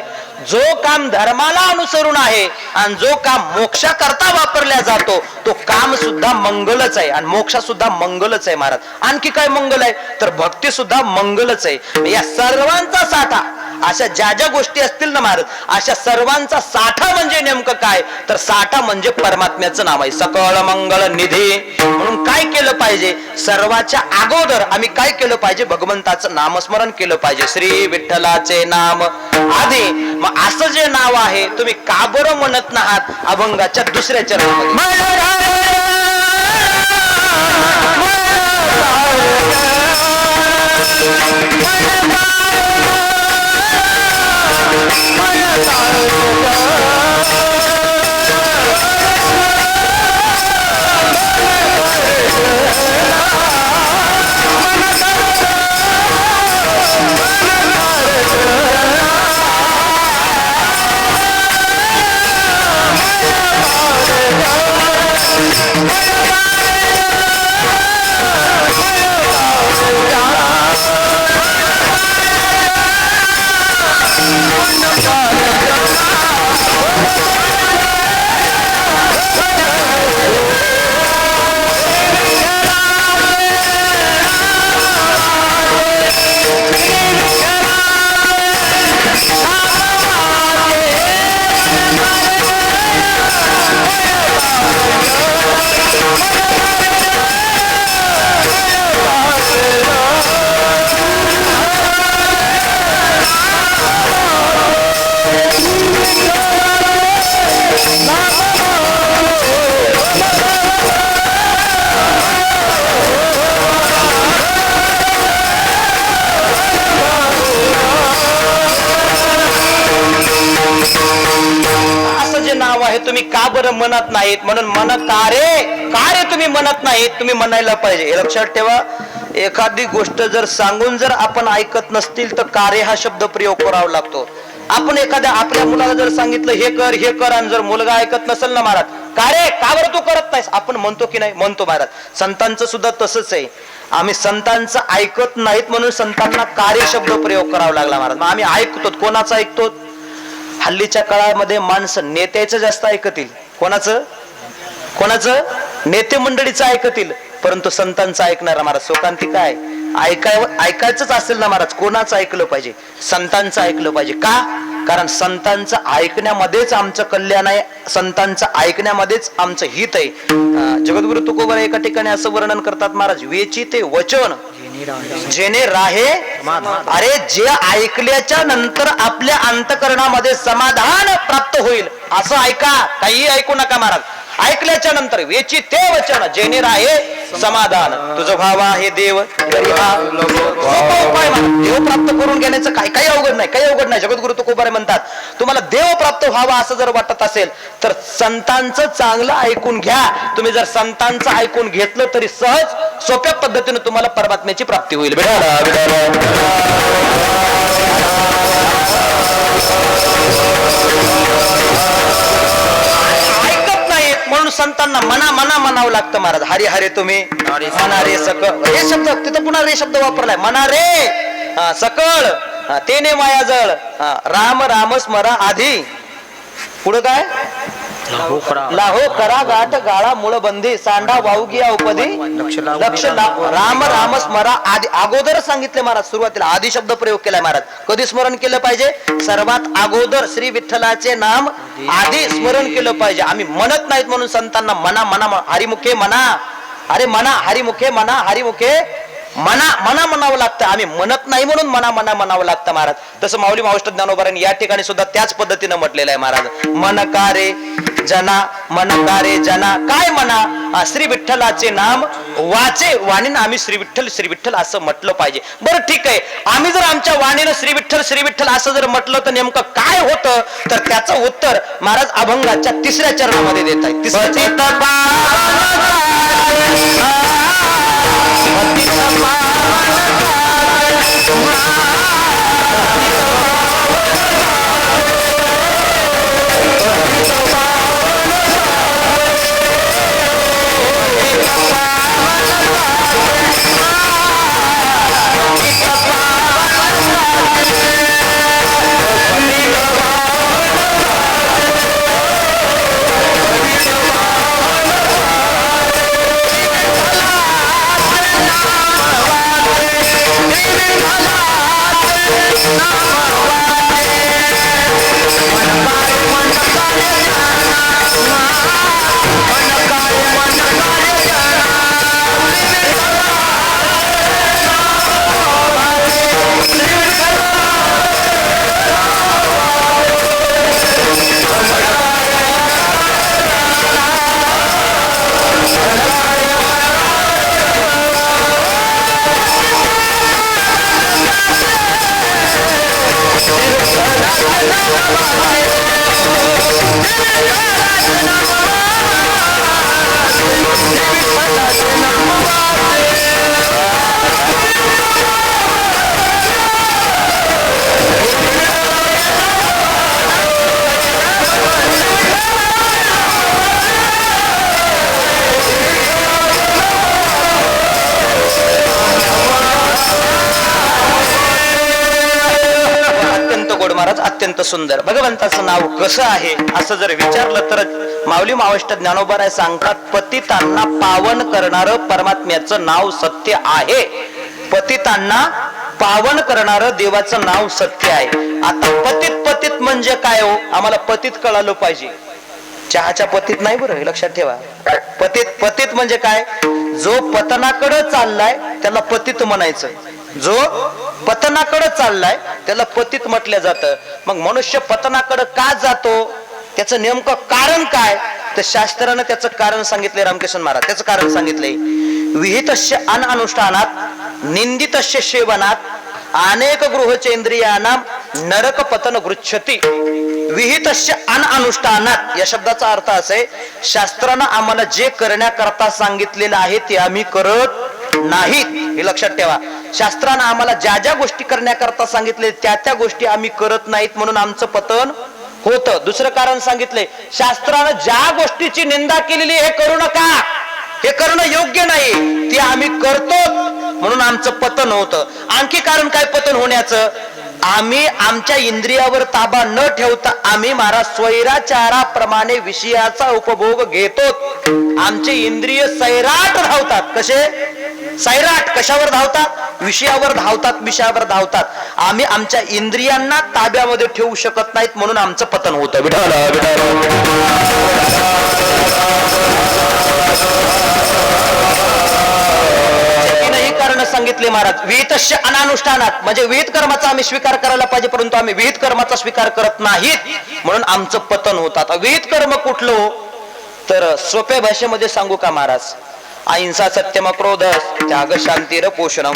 जो काम धर्माला अनुसरून आहे आणि जो काम मोक्षा करता वापरला जातो तो काम सुद्धा मंगलच आहे आणि मोक्षा सुद्धा मंगलच आहे. महाराज आणखी काय मंगल आहे? तर भक्ती सुद्धा मंगलच आहे. या सर्वांचा साठा, अशा ज्या ज्या गोष्टी असतील ना महाराज, अशा सर्वांचा साठा म्हणजे नेमकं काय? तर साठा म्हणजे परमात्म्याचं नाव आहे. सकळ मंगळ निधी. म्हणून काय केलं पाहिजे? सर्वाच्या अगोदर आम्ही काय केलं पाहिजे? भगवंताचं नामस्मरण केलं पाहिजे. श्री विठ्ठलाचे नाम आधी. मग असं जे नाव आहे तुम्ही का बरं म्हणत नाहात अभंगाच्या दुसऱ्या चरणामध्ये? तुम्ही का बरं म्हणत नाहीत? म्हणून मन कार्य तुम्ही म्हणत नाहीत, तुम्ही म्हणायला पाहिजे. हे लक्षात ठेवा. एखादी गोष्ट जर सांगून जर आपण ऐकत नसतील तर कार्य हा शब्द प्रयोग करावा लागतो. आपण एखाद्या आपल्या मुलाला जर सांगितलं हे कर हे कर आणि जर मुलगा ऐकत नसेल ना महाराज, कार्य का बरं तू करत नाहीस आपण म्हणतो की नाही? म्हणतो महाराज. संतांचं सुद्धा तसंच आहे. आम्ही संतांचं ऐकत नाहीत म्हणून संतांना कार्य शब्द प्रयोग करावा लागला महाराज. मग आम्ही ऐकतो, कोणाचं ऐकतो? हल्लीच्या काळामध्ये माणसं नेत्याचं जास्त ऐकतील. कोणाचं? नेते मंडळीचं ऐकतील, परंतु संतांचं ऐकणारा महाराज शोकांतिक काय? ऐकायचंच असेल ना महाराज, कोणाचं ऐकलं पाहिजे? संतांचं ऐकलं पाहिजे. का? कारण संतांचं ऐकण्यामध्येच आमचं कल्याण आहे, संतांचं ऐकण्यामध्येच आमचं हित आहे. जगद्गुरु तुकोबर एका ठिकाणी असं वर्णन करतात महाराज, वेची ते वचन जेने राहे. अरे जे ऐकल्याच्या नंतर आपल्या अंतकरणामध्ये समाधान प्राप्त होईल असं ऐका, काही ऐकू नका महाराज. ऐकल्याच्या नंतर वेची ते वचन जेने राहे समाधान. तुझं भाव आहे देव, देव प्राप्त करून घेण्याचं काही अवघड नाही, काही अवघड नाही. जगद्गुरु तुकोबारे म्हणतात तुम्हाला देव प्राप्त व्हावा असं जर वाटत असेल तर संतांचं चांगलं ऐकून घ्या. तुम्ही जर संतांचं ऐकून घेतलं तरी सहज सोप्या पद्धतीने तुम्हाला परमात्म्याची प्राप्ती होईल. म्हणून संतांना म्हणावं लागतं महाराज. हरी हरे तुम्ही मना रे सकळ, हे शब्द तिथं पुन्हा रे शब्द वापरलाय. मना रे सकळ तेने माया जळ, राम राम स्मरा आधी. पुढं काय? लाहो करा गाठ गाळा मूळ बंदी सांडा वाहुगी औपदी लक्ष राम राम स्मरा आधी अगोदर सांगितले महाराज. सुरुवातीला आधी शब्द प्रयोग केलाय महाराज. कधी स्मरण केलं पाहिजे? सर्वात अगोदर श्री विठ्ठलाचे नाम आधी स्मरण केलं पाहिजे. आम्ही म्हणत नाहीत म्हणून संतांना मना मना हरिमुखे म्हणा, अरे म्हणा हरिमुखे म्हणा, हरिमुखे मना मना म्हणावं लागतं. आम्ही म्हणत नाही म्हणून मना मना म्हणावं लागतं महाराज. तसं माऊली मावष्ट ज्ञानोबारांनी या ठिकाणी सुद्धा त्याच पद्धतीनं म्हटलेलं आहे महाराज. मनकारे जना, मनकारे जना काय म्हणा? श्री विठ्ठलाचे नाम वाचे वाणीनं आम्ही श्री विठ्ठल श्री विठ्ठल असं म्हटलं पाहिजे. बरं ठीक आहे, आम्ही जर आमच्या वाणीनं श्री विठ्ठल श्री विठ्ठल असं जर म्हटलं तर नेमकं काय होतं? तर त्याचं उत्तर महाराज अभंगाच्या 3ऱ्या चरणामध्ये देत आहेत. अत्यंत सुंदर. भगवंताचं नाव कसं आहे असं जर विचारलं तर माऊली मावष्ट ज्ञानोबा सांगतात, पतितांना पावन करणारं परमात्म्याचं नाव सत्य आहे. पतितांना पावन करणारं देवाचं नाव सत्य आहे. आता पतित पतित म्हणजे काय हो? आम्हाला पतित कळालं पाहिजे. चहाच्या पतित नाही बरं, हे लक्षात ठेवा. पतित पतित म्हणजे काय? जो पतनाकडे चाललाय त्याला पतित म्हणायचं. जो पतनाकडे चाललाय त्याला पतित म्हटलं जातं. मग मनुष्य पतनाकडे का जातो? त्याचं नेमकं कारण काय? तर शास्त्रानं त्याचं कारण सांगितले. रामकृष्ण महाराज त्याचं कारण सांगितलंय. विहितस्य अननुष्ठानात निंदितस्य सेवनात अनेक गृहचेंद्रियानाम नरक पतन गृच्छति. विहितस्य अननुष्ठानात या शब्दाचा अर्थ असा आहे, शास्त्रानं आम्हाला जे करण्याकरता सांगितलेलं आहे ते आम्ही करत नाहीत. हे लक्षात ठेवा. शास्त्रानं आम्हाला ज्या ज्या गोष्टी करण्याकरता सांगितले त्या त्या गोष्टी आम्ही करत नाहीत म्हणून आमचं पतन होतं. दुसरं कारण सांगितलंय, शास्त्रानं ज्या गोष्टीची निंदा केलेली हे करू नका, हे करणं योग्य नाही, ते आम्ही करतो म्हणून आमचं पतन होतं. आणखी कारण काय पतन होण्याचं? आम्ही आमच्या इंद्रियावर ताबा न ठेवता आम्ही महाराज स्वैराचाराप्रमाणे विषयाचा उपभोग घेतो. आमचे इंद्रिय सैराट धावतात. कसे? सैराट. कशावर धावतात? विषयावर धावतात, विषयावर धावतात. आम्ही आमच्या इंद्रियांना ताब्यामध्ये ठेवू शकत नाहीत म्हणून आमचं पतन होतं. कारण सांगितले महाराज. विहितस्य अनानुष्ठानात म्हणजे विहित कर्माचा आम्ही स्वीकार करायला पाहिजे, परंतु आम्ही विहित कर्माचा स्वीकार करत नाहीत म्हणून आमचं पतन होतात. विहित कर्म कुठलं? तर सोप्या भाषेमध्ये सांगू का महाराज? अहिंसा सत्यम क्रोध त्याग शांतीर पोषणम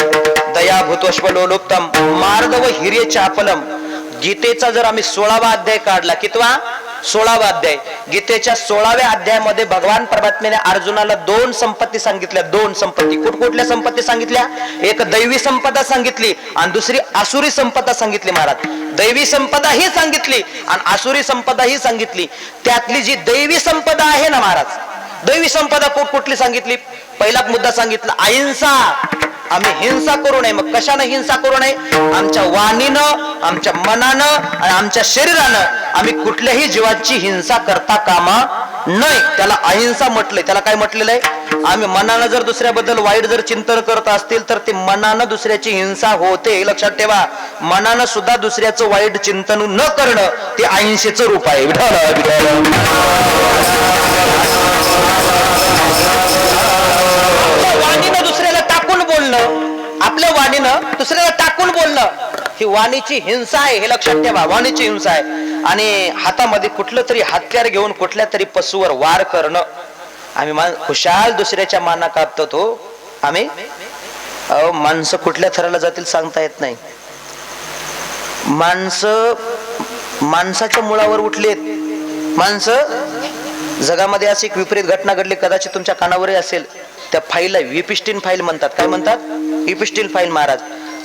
दया भूतोष्वलोलुप्तम मार्ग व हिर्य चापलम. गीतेचा जर आम्ही 16वा अध्याय काढला, कितवा? 16वा अध्याय. गीतेच्या 16व्या अध्यायामध्ये भगवान परमात्म्याने अर्जुनाला 2 संपत्ती सांगितल्या. 2 संपत्ती. कुठल्या संपत्ती सांगितल्या? एक दैवी संपदा सांगितली आणि दुसरी आसुरी संपदा सांगितली महाराज. दैवी संपदा ही सांगितली आणि आसुरी संपदा ही सांगितली. त्यातली जी दैवी संपदा आहे ना महाराज, दैवी संपदा कुठली सांगितली? पहिला मुद्दा सांगितला अहिंसा. आम्ही हिंसा करू नये. मग कशानं हिंसा करू नये? आमच्या वाणीनं, आमच्या मनानं आणि आमच्या शरीरानं आम्ही कुठल्याही जीवाची हिंसा करता कामा नाही. त्याला अहिंसा म्हटलंय. त्याला काय म्हटलेलं आहे? आम्ही मनानं जर दुसऱ्याबद्दल वाईट जर चिंतन करत असतील तर ते मनानं दुसऱ्याची हिंसा होते. लक्षात ठेवा, मनानं सुद्धा दुसऱ्याचं वाईट चिंतन न करणं ते अहिंसेचं रूप आहे. वाणीनं दुसऱ्याला टाकून बोलणं, आपल्या वाणीनं दुसऱ्याला टाकून बोलणं ही वाणीची हिंसा आहे. हे लक्षात ठेवा, वाणीची हिंसा आहे. आणि हातामध्ये कुठलं तरी हत्यार घेऊन कुठल्या तरी पशुवर वार करणं. आम्ही खुशाल दुसऱ्याच्या माना कापतो तो आम्ही. माणसं कुठल्या थराला जातील सांगता येत नाही. माणसाच्या मुळावर उठलेत माणसं. जगामध्ये अशी एक विपरीत घटना घडली, कदाचित तुमच्या कानावरही असेल. त्या फाईलला विपिस्टिन फाईल म्हणतात. काय म्हणतात? विपिस्टिन फाईल. महाराज,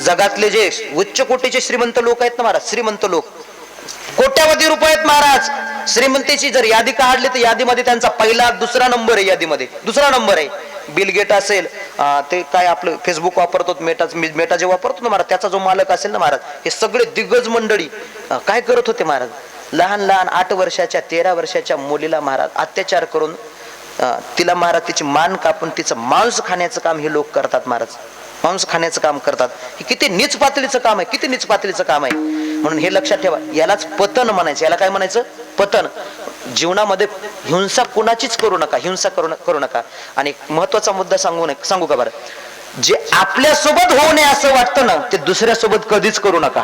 जगातले जे उच्च कोटीचे श्रीमंत लोक आहेत ना महाराज, श्रीमंत लोक, कोट्यावधी रुपये आहेत महाराज. श्रीमंतीची जर यादी काढली तर यादीमध्ये त्यांचा पहिला दुसरा नंबर आहे. यादीमध्ये दुसरा नंबर आहे. बिल गेट असेल, ते काय आपलं फेसबुक वापरतो, मेटा जे वापरतो ना महाराज, त्याचा जो मालक असेल ना महाराज, हे सगळे दिग्गज मंडळी काय करत होते महाराज? लहान लहान 8 वर्षाच्या 13 वर्षाच्या मुलीला महाराज अत्याचार करून तिला महाराज तिची मान कापून तिचं मांस खाण्याचं काम हे लोक करतात महाराज. मांस खाण्याचं काम करतात. हे किती नीच पातळीचं काम आहे, किती नीच पातळीचं काम आहे. म्हणून हे लक्षात ठेवा, यालाच पतन म्हणायचं. याला काय म्हणायचं? पतन. जीवनामध्ये हिंसा कुणाचीच करू नका, हिंसा करू नका. आणि महत्वाचा मुद्दा सांगू का बरं? जे आपल्यासोबत होऊ नये असं वाटतं ना, ते दुसऱ्यासोबत कधीच करू नका.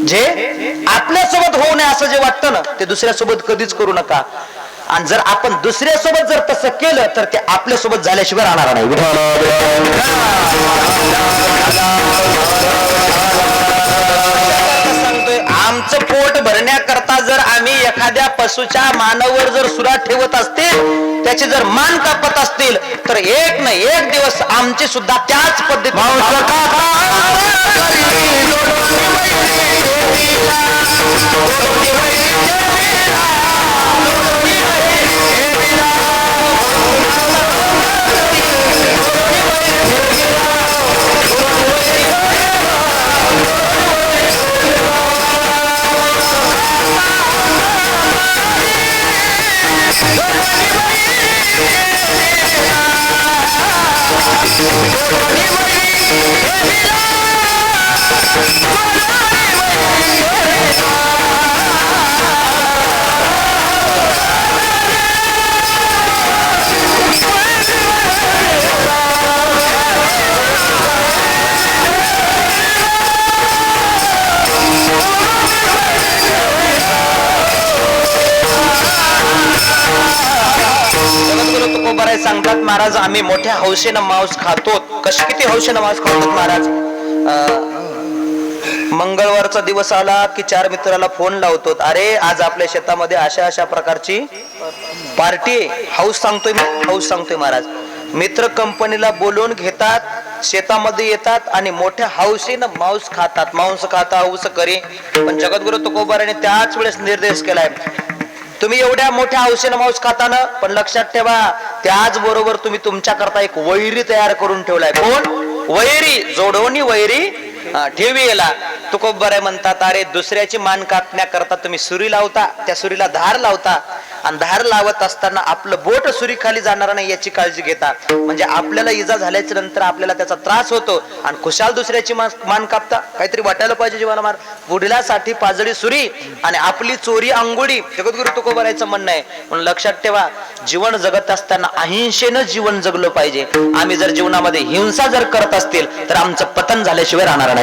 जे आपल्यासोबत होऊ नये असं जे वाटतं ना, ते दुसऱ्यासोबत कधीच करू नका. आणि जर आपण दुसऱ्यासोबत जर तसं केलं तर ते आपल्यासोबत झाल्याशिवाय राहणार नाही. सांगतोय, आमचं पोट भरण्याकरता जर आम्ही एखाद्या पशुच्या मानावर जर सुरा ठेवत असतील, त्याची जर मान कापत असतील, तर एक ना एक दिवस आमची सुद्धा त्याच पद्धतीने सांगतात महाराज, आम्ही मोठ्या हौसेनं मांस खातो. कशी किती हौसेनं मांस खातो महाराज? मंगळवारचा दिवस आला की 4 मित्राला फोन लावतो, अरे आज आपल्या शेतामध्ये अशा अशा प्रकारची पार्टी आहे. हाऊस सांगतोय मी, हाऊस सांगतोय महाराज. मित्र कंपनीला बोलवून घेतात, शेतामध्ये येतात आणि मोठ्या हौसेनं मांस खातात. मांस खाता हौस करी. पण जगद्गुरु तुकोबाराने त्याच वेळेस निर्देश केलाय, तुम्ही एवढ्या मोठ्या हौसेनं मांस खाताना, पण लक्षात ठेवा त्याच बरोबर तुम्ही तुमच्या करता एक वैरी तयार करून ठेवलाय. कोण? वैरी. जोडवणी वैरी ठेवीला. तुकोबाराय म्हणतात, अरे दुसऱ्याची मान कापण्याकरता तुम्ही सुरी लावता, त्या सुरीला धार लावता, आणि धार लावत असताना आपलं बोट सुरी खाली जाणार नाही याची काळजी घेता. म्हणजे आपल्याला इजा झाल्याच्या नंतर आपल्याला त्याचा त्रास होतो, आणि खुशाल दुसऱ्याची मान कापता. काहीतरी वाटायला पाहिजे जीवाला मार. पुढल्यासाठी पाजळी सुरी आणि आपली चोरी अंगुडी. जगद्गुरु तुकोबारायचं म्हणणं आहे. म्हणून लक्षात ठेवा, जीवन जगत असताना अहिंसेनं जीवन जगलं पाहिजे. आम्ही जर जीवनामध्ये हिंसा जर करत असतील तर आमचं पतन झाल्याशिवाय राहणार नाही.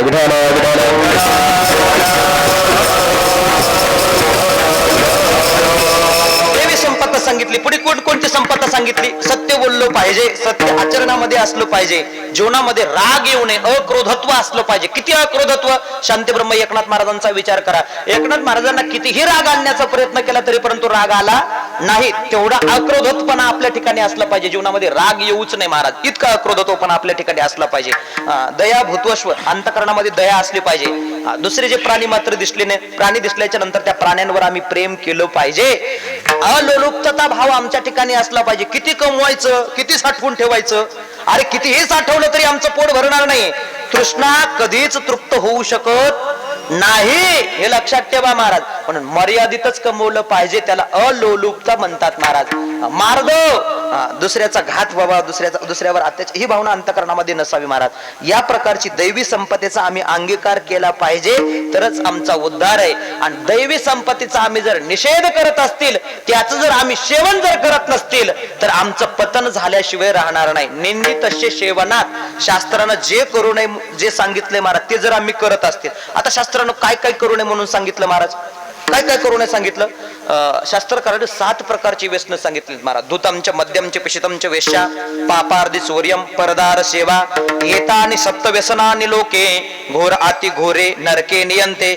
संपत्ता सांगितली, पुढे कोणकोणती संपत्ता सांगितली? सत्य बोललो पाहिजे, सत्य आचरणामध्ये असलं पाहिजे, जीवनामध्ये राग येऊ नये, अक्रोधत्व असलं पाहिजे. किती अक्रोधत्व? शांतीब्रह्म एकनाथ महाराजांचा विचार करा. एकनाथ महाराजांना कितीही राग आणण्याचा प्रयत्न केला तरी परंतु राग आला नाही. तेवढा अक्रोधत्वपणा आपल्या ठिकाणी असला पाहिजे. जीवनामध्ये राग येऊच नाही महाराज, इतका अक्रोधत्वपणा आपल्या ठिकाणी असला पाहिजे. दया भूत्वस्व, अंतःकरणामध्ये दया असली पाहिजे. दुसरे जे प्राणी मात्र दिसले नाही, प्राणी दिसल्याच्या नंतर त्या प्राण्यांवर आम्ही प्रेम केलं पाहिजे. अलोलुप्तता भाव आमच्या ठिकाणी असला पाहिजे. किती कमवायचं, किती साठवून ठेवायचं, अरे कितीही साठवलं तरी आमचं पोट भरणार नाही. तृष्णा कधीच तृप्त होऊ शकत नाही, हे लक्षात ठेवा महाराज. म्हणून मर्यादितच कमवलं पाहिजे, त्याला अलोलुपता म्हणतात महाराज. मार्ग दुसऱ्याचा घात व्हावा, दुसऱ्यावर अत्याचार, ही भावना अंतःकरणामध्ये नसावी महाराज. या प्रकारची दैवी संपत्तीचा आम्ही अंगीकार केला पाहिजे, तरच आमचा उद्धार आहे. आणि दैवी संपत्तीचा आम्ही जर निषेध करत असतील, त्याचं जर आम्ही सेवन जर करत नसतील, तर आमचं पतन झाल्याशिवाय राहणार नाही. निंदी तसे सेवनात, शास्त्रानं जे करू नये जे सांगितले महाराज ते जर आम्ही करत असतील. आता शास्त्रानं काय काय करू नये म्हणून सांगितलं महाराज, काय काय करू नये सांगितलं. शास्त्रकाराने 7 प्रकारची व्यसनं सांगितली महाराज. धूतमच्या मध्यमचे पिशितमचे वेश्या, पापार्धी चौर्यम, परदार सेवा, येता आणि सप्त व्यसनानि लोके, घोर आती घोरे नरके नियंते.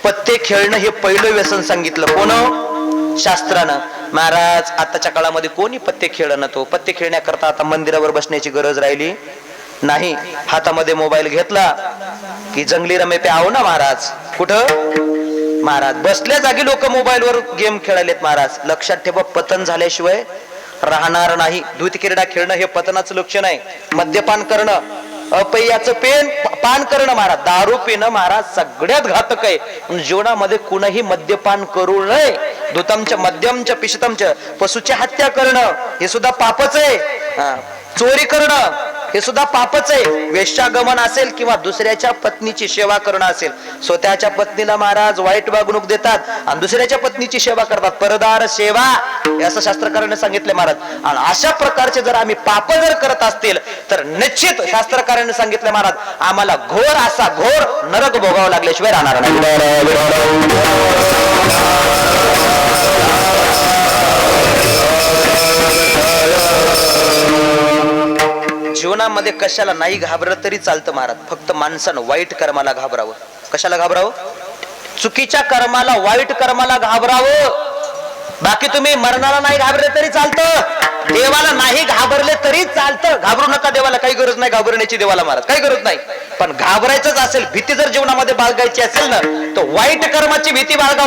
पत्ते खेळणं हे पहिलं व्यसन सांगितलं. कोण? शास्त्रानं. महाराज आताच्या काळामध्ये कोणी पत्ते खेळणं, तो पत्ते खेळण्याकरता आता मंदिरावर बसण्याची गरज राहिली नाही. हातामध्ये मोबाईल घेतला की जंगली रमे पे आहो ना महाराज. कुठं महाराज? बसल्या जागी लोक मोबाईलवर गेम खेळालेत महाराज. लक्षात ठेवा, पतन झाल्याशिवाय राहणार नाही. दूध क्रीडा खेळणं हे पतनाचं लक्षण आहे. मद्यपान करणं, अपय्याचं पान करणं महाराज, दारू पिणं महाराज सगळ्यात घातक आहे. जीवनामध्ये कुणीही मद्यपान करू नये. धुतमच्या मध्यमच्या पिशतमच्या, पशुची हत्या करणं हे सुद्धा पापच आहे. चोरी करणं हे सुद्धा पापच आहे. वेश्यागमन असेल किंवा दुसऱ्याच्या पत्नीची सेवा करणं असेल, स्वतःच्या पत्नीला महाराज वाईट वागणूक देतात आणि दुसऱ्याच्या पत्नीची सेवा करतात, परदार सेवा, असं शास्त्रकाराने सांगितले महाराज. आणि अशा प्रकारचे जर आम्ही पाप जर करत असतील तर निश्चित शास्त्रकाराने सांगितले महाराज, आम्हाला घोर असा घोर नरक भोगावा लागल्याशिवाय राहणार नाही. जीवनामध्ये कशाला नाही घाबरलं तरी चालतं महाराज, फक्त माणसानं वाईट कर्माला घाबरावं. कशाला घाबरावं? चुकीच्या कर्माला, वाईट कर्माला घाबरावं. बाकी तुम्ही मरणाला नाही घाबरले तरी चालतं, देवाला नाही घाबरले तरी चालतं. घाबरू नका देवाला, काही गरज नाही घाबरण्याची देवाला महाराज, काही गरज नाही. पण घाबरायचंच असेल, भीती जर जीवनामध्ये बाळगायची असेल ना, तर वाईट कर्माची भीती बाळगा.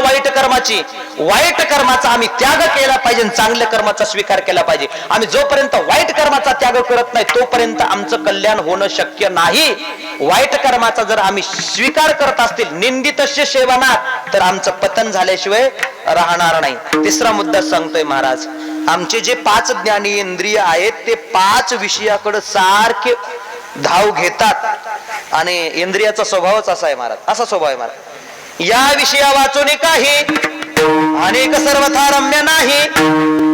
वाईट कर्माचा आम्ही त्याग केला पाहिजे, चांगल्या कर्माचा स्वीकार केला पाहिजे. आम्ही जोपर्यंत वाईट कर्माचा त्याग करत नाही तोपर्यंत आमचं कल्याण होणं शक्य नाही. वाईट कर्माचा जर आम्ही स्वीकार करत असतील, निंदितस्य सेवनात, तर आमचं पतन झाल्याशिवाय राहणार नाही. तिसरा मुद्दा सांगतोय महाराज, आमचे जे 5 ज्ञानेंद्रिय आहेत ते 5 विषयाकडे सारखे धाव घेतात आणि इंद्रियाचा स्वभावच असा आहे महाराज, असा स्वभाव आहे महाराज. या विषया वाचून काही अनेक सर्वथा रम्य नाही,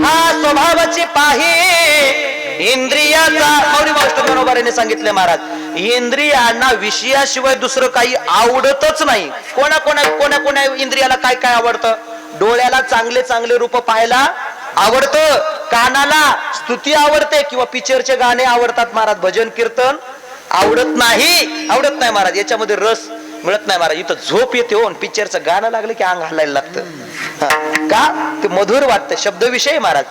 हा स्वभावाचे पाही इंद्रियाचा. माऊली मास्टर बरोबरीने सांगितले महाराज, इंद्रियांना विषयाशिवाय दुसरं काही आवडतच नाही. कोणा इंद्रियाला काय काय आवडतं? डोळ्याला चांगले चांगले रूप पाहायला आवडतं, कानाला स्तुती आवडते किंवा पिक्चरचे गाणे आवडतात महाराज, भजन कीर्तन आवडत नाही महाराज. याच्यामध्ये रस मिळत नाही महाराज. इथं झोप येते हो, पिक्चरचं गाणं लागलं की अंग हलायला लागतं. का? ते मधुर वाटतं, शब्दविषय महाराज.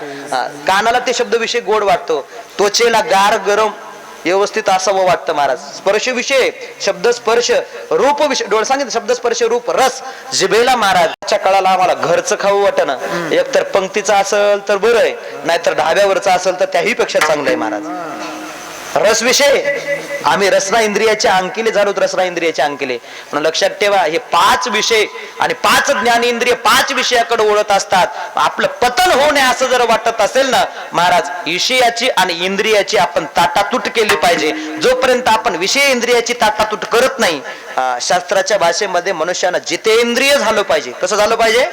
कानाला ते शब्दविषय गोड वाटतो, त्वचेला गार गरम व्यवस्थित असावं वाटतं महाराज. स्पर्श विषय, शब्द स्पर्श, रूप विषय, डोळे सांगितलं शब्द स्पर्श रूप रस जिभेला महाराज. च्या काळाला आम्हाला घरचं खाऊ वाटणं, एक तर पंक्तीचं असेल तर बरं आहे, नाहीतर ढाब्यावरचं असेल तर त्याही पेक्षा चांगलं आहे महाराज. रस विषय, आम्ही रसना इंद्रियाच्या अंकिले झालो, रसना इंद्रियाच्या अंकिले. म्हणून लक्षात ठेवा, हे 5 विषय आणि 5 ज्ञानेंद्रिय 5 विषयाकडे ओळत असतात. आपलं पतन होऊ नये असं जर वाटत असेल ना महाराज, विषयाची आणि इंद्रियाची आपण ताटातूट केली पाहिजे. जोपर्यंत आपण विषय इंद्रियाची ताटातूट करत नाही, शास्त्राच्या भाषेमध्ये मनुष्यानं जितेंद्रिय झालं पाहिजे. कसं झालं पाहिजे?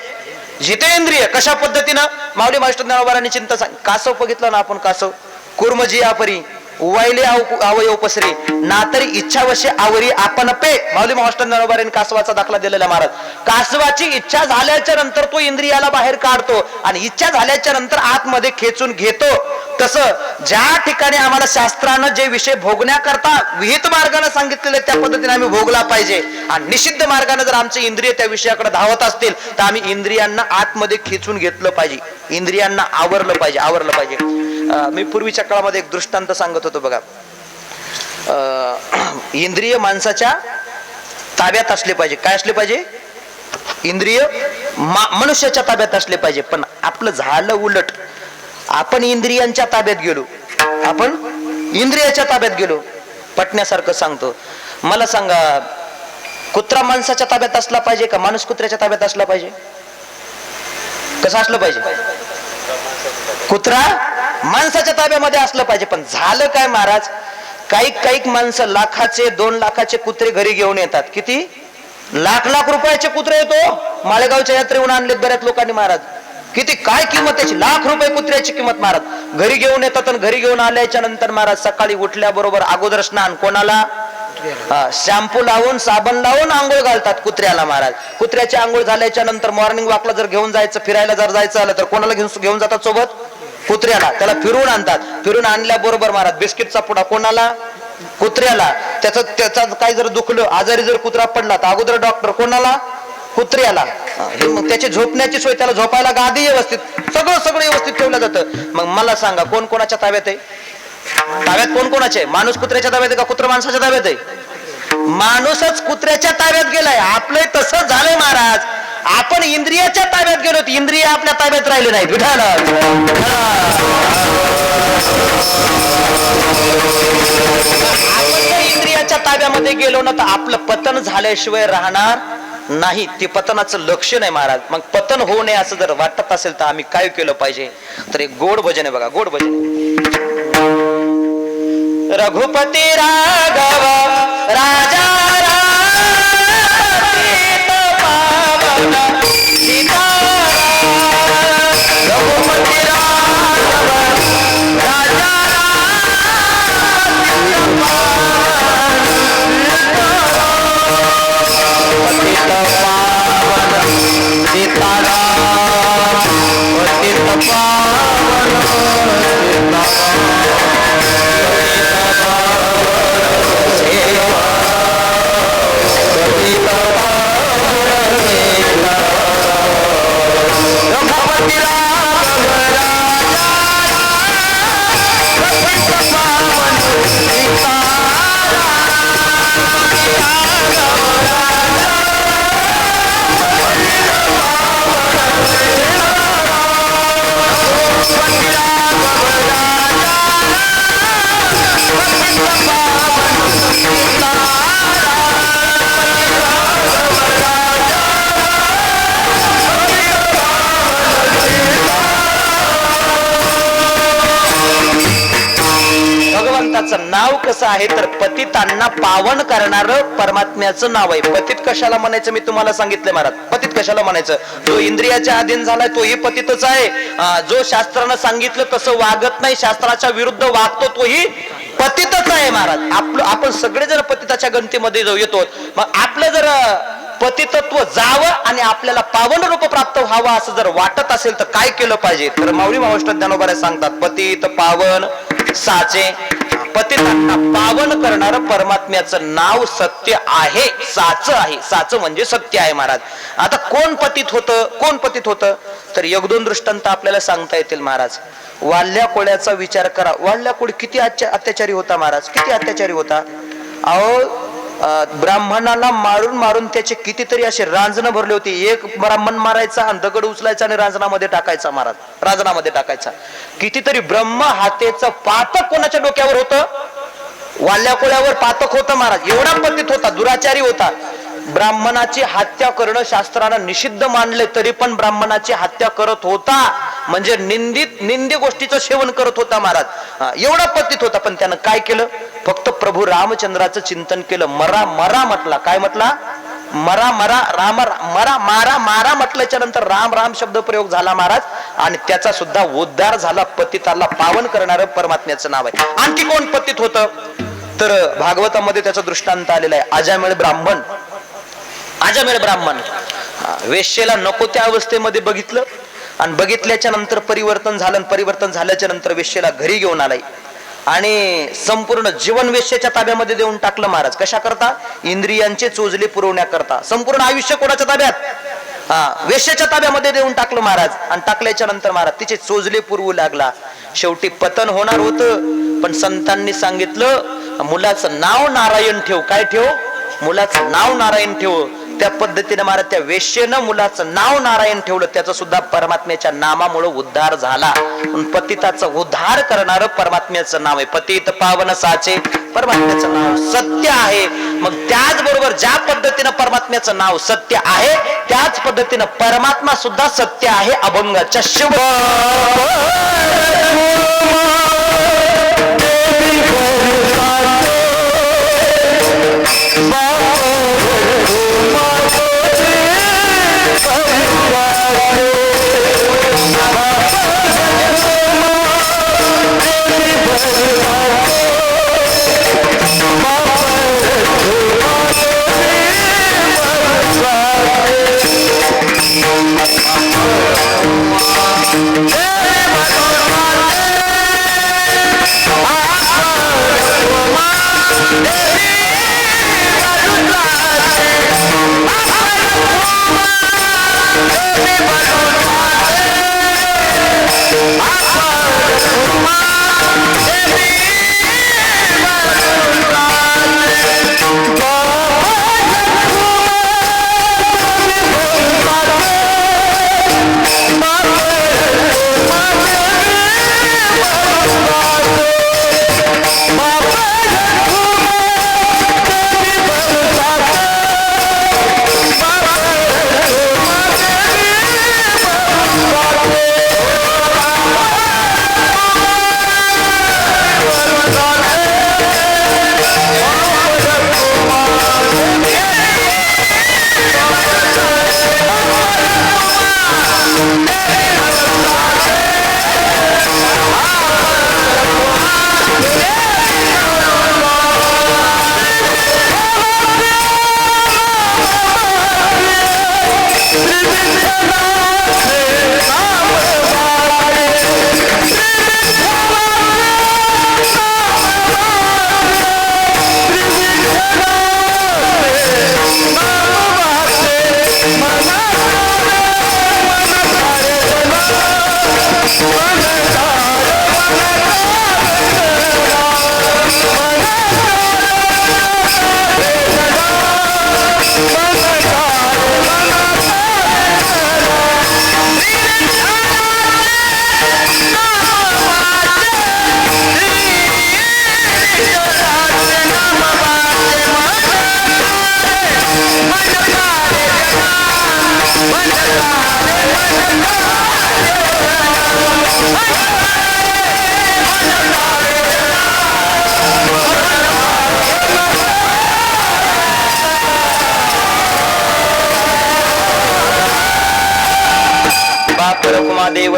जितेंद्रिय. कशा पद्धतीनं? माऊली मास्टर ज्ञानोबारांनी चिंता सांग. कासव बघितलं ना आपण, कासव कुर्मजी आपरी उवायले अवयव पसरे ना तरी इच्छावशे आवरी आपण पे. माऊली मास्टर ज्ञानोबारांनी कासवाचा दाखला दिलेला महाराज. कासवाची इच्छा झाल्याच्या नंतर तो इंद्रियाला बाहेर काढतो आणि इच्छा झाल्याच्या नंतर आतमध्ये खेचून घेतो. तसं ज्या ठिकाणी आम्हाला शास्त्रानं जे विषय भोगण्याकरता विहित मार्गाने सांगितलेले त्या पद्धतीने आम्ही भोगला पाहिजे. आणि निषिद्ध मार्गाने जर आमचे इंद्रिय त्या विषयाकडे धावत असतील तर आम्ही इंद्रियांना आतमध्ये खेचून घेतलं पाहिजे, इंद्रियांना आवरलं पाहिजे. मी पूर्वीच्या काळामध्ये एक दृष्टांत सांगत होतो बघा. इंद्रिय माणसाच्या ताब्यात असले पाहिजे. काय असले पाहिजे? इंद्रिय मनुष्याच्या ताब्यात असले पाहिजे. पण आपलं झालं उलट, आपण इंद्रियांच्या ताब्यात गेलो, आपण इंद्रियाच्या ताब्यात गेलो. पटण्यासारखं सांगतो. मला सांगा, कुत्रा माणसाच्या ताब्यात असला पाहिजे का माणूस कुत्र्याच्या ताब्यात असला पाहिजे? कसं असलं पाहिजे? कुत्रा माणसाच्या ताब्यामध्ये असलं पाहिजे. पण झालं काय महाराज, काही माणसं लाखाचे 2 लाखाचे कुत्रे घरी घेऊन येतात. किती? लाख रुपयाचे कुत्रे येतो. माळेगावच्या यात्रेहून आणलेत बऱ्याच लोकांनी महाराज. किती काय किंमत त्याची? लाख रुपये कुत्र्याची किंमत महाराज. घरी घेऊन येतात आणि घरी घेऊन आल्याच्या नंतर महाराज सकाळी उठल्याबरोबर अगोदर स्नान कोणाला? शॅम्पू लावून साबण लावून आंघोळ घालतात कुत्र्याला महाराज. कुत्र्याची आंघोळ झाल्याच्या नंतर मॉर्निंग वॉकला जर घेऊन जायचं, फिरायला जर जायचं आलं तर कोणाला घेऊन जातात सोबत? कुत्र्याला. त्याला फिरवून आणतात. फिरून आणल्याबरोबर महाराज बिस्किटचा पुडा कोणाला? कुत्र्याला. त्याचा काय जर दुखलं, आजारी जर कुत्रा पडला तर अगोदर डॉक्टर कोणाला? कुत्र्याला. मग त्याची झोपण्याची सोय, त्याला झोपायला गादी व्यवस्थित, सगळं व्यवस्थित ठेवलं जातं. मग मला सांगा, कोण कोणाच्या ताब्यात आहे? ताब्यात कोण कोणाचे? माणूस कुत्र्याच्या ताब्यात आहे का कुत्रा माणसाच्या ताब्यात आहे? माणूसच कुत्र्याच्या ताब्यात गेलाय. आपलं तसं झालंय महाराज. आपण इंद्रियाच्या ताब्यात गेलो, इंद्रिय आपल्या ताब्यात राहिले नाही. विठाला आपण इंद्रियाच्या ताब्यामध्ये गेलो ना तर आपलं पतन झाल्याशिवाय राहणार नाही. ते पतनाचं लक्ष नाही महाराज. मग पतन होऊ नये असं जर वाटत असेल तर आम्ही काय केलं पाहिजे? तर एक गोड भजन आहे बघा, गोड भजन. रघुपती राघव राजा नाव कसं आहे तर पतितांना पावन करणारं परमात्म्याचं नाव आहे. पतित कशाला म्हणायचं मी तुम्हाला सांगितलंय महाराज. पतित कशाला म्हणायचं? जो इंद्रियाच्या अधीन झालाय तोही पतितच आहे. जो शास्त्रानं सांगितलं तसं वागत नाही, शास्त्राच्या विरुद्ध वागतो तोही पतितच आहे महाराज. आपण सगळे जर पतिताच्या गणतीमध्ये येतो. मग आपलं जर पतितत्व जावं आणि आपल्याला पावन रूप प्राप्त व्हावं असं जर वाटत असेल तर काय केलं पाहिजे? तर माऊली महाराष्ट्र ज्ञानोबा सांगतात, पतित पावन साचे. पतितांना पावन करणार परमात्म्याचं नाव सत्य आहे, साच आहे. साच म्हणजे सत्य आहे महाराज. आता कोण पतित होतं? कोण पतित होतं? तर 1-2 दृष्टांत आपल्याला सांगता येतील महाराज. वाल्ल्या कोळ्याचा विचार करा. वाल्ल्या कोळी किती अत्याचारी होता महाराज, किती अत्याचारी होता. अहो ब्राह्मणाला मारून मारून त्याचे कितीतरी असे रांजण भरले होते. एक ब्राह्मण मारायचा आणि दगड उचलायचा आणि रांजणामध्ये टाकायचा महाराज, रांजणामध्ये टाकायचा. कितीतरी ब्रह्म हातेचं पातक कोणाच्या डोक्यावर होतं? वाल्या कोळ्यावर पातक होतं महाराज. एवढा पतित होता, दुराचारी होता. ब्राह्मणाची हत्या करणं शास्त्रानं निषिद्ध मानले तरी पण ब्राह्मणाची हत्या करत होता. म्हणजे निंदी गोष्टीचं सेवन करत होता महाराज. एवढा पतित होता. पण त्यानं काय केलं? फक्त प्रभू रामचंद्राचं चिंतन केलं. मरा मरा म्हटला. काय म्हटला? मरा मरा राम मरा मारा मारा म्हटल्याच्या नंतर राम राम शब्द प्रयोग झाला महाराज. आणि त्याचा सुद्धा उद्धार झाला. पतिताला पावन करणारं परमात्म्याचं नाव आहे. आणखी कोण पतित होतं? तर भागवतामध्ये त्याचा दृष्टांत आलेला आहे. अजामिळ ब्राह्मण. अजामिळ ब्राह्मण वेश्येला नको त्या अवस्थेमध्ये बघितलं आणि बघितल्याच्या नंतर परिवर्तन झालं. परिवर्तन झाल्याच्या नंतर वेश्येला घरी घेऊन आलाय आणि संपूर्ण जीवन वेश्येच्या ताब्यामध्ये देऊन टाकलं महाराज. कशा करता? इंद्रियांचे चोजले पुरवण्याकरता. संपूर्ण आयुष्य कोणाच्या ताब्यात? वेश्येच्या ताब्यामध्ये देऊन टाकलं महाराज. आणि टाकल्याच्या नंतर महाराज तिचे चोजले पुरवू लागला. शेवटी पतन होणार होतं. पण संतांनी सांगितलं, मुलाचं नाव नारायण ठेव. काय ठेव? मुलाचं नाव नारायण ठेव. त्या पद्धतीने महाराज त्या वेश्येनं मुलाचं नाव नारायण ठेवलं, त्याचं सुद्धा परमात्म्याच्या नामामुळे उद्धार झाला. पतिताचा उद्धार करणारं परमात्म्याचं नाव आहे. पतित पावन साचे परमात्म्याचं नाव सत्य आहे. मग त्याचबरोबर ज्या पद्धतीनं परमात्म्याचं नाव सत्य आहे, त्याच पद्धतीनं परमात्मा सुद्धा सत्य आहे. अभंगाच्या शिव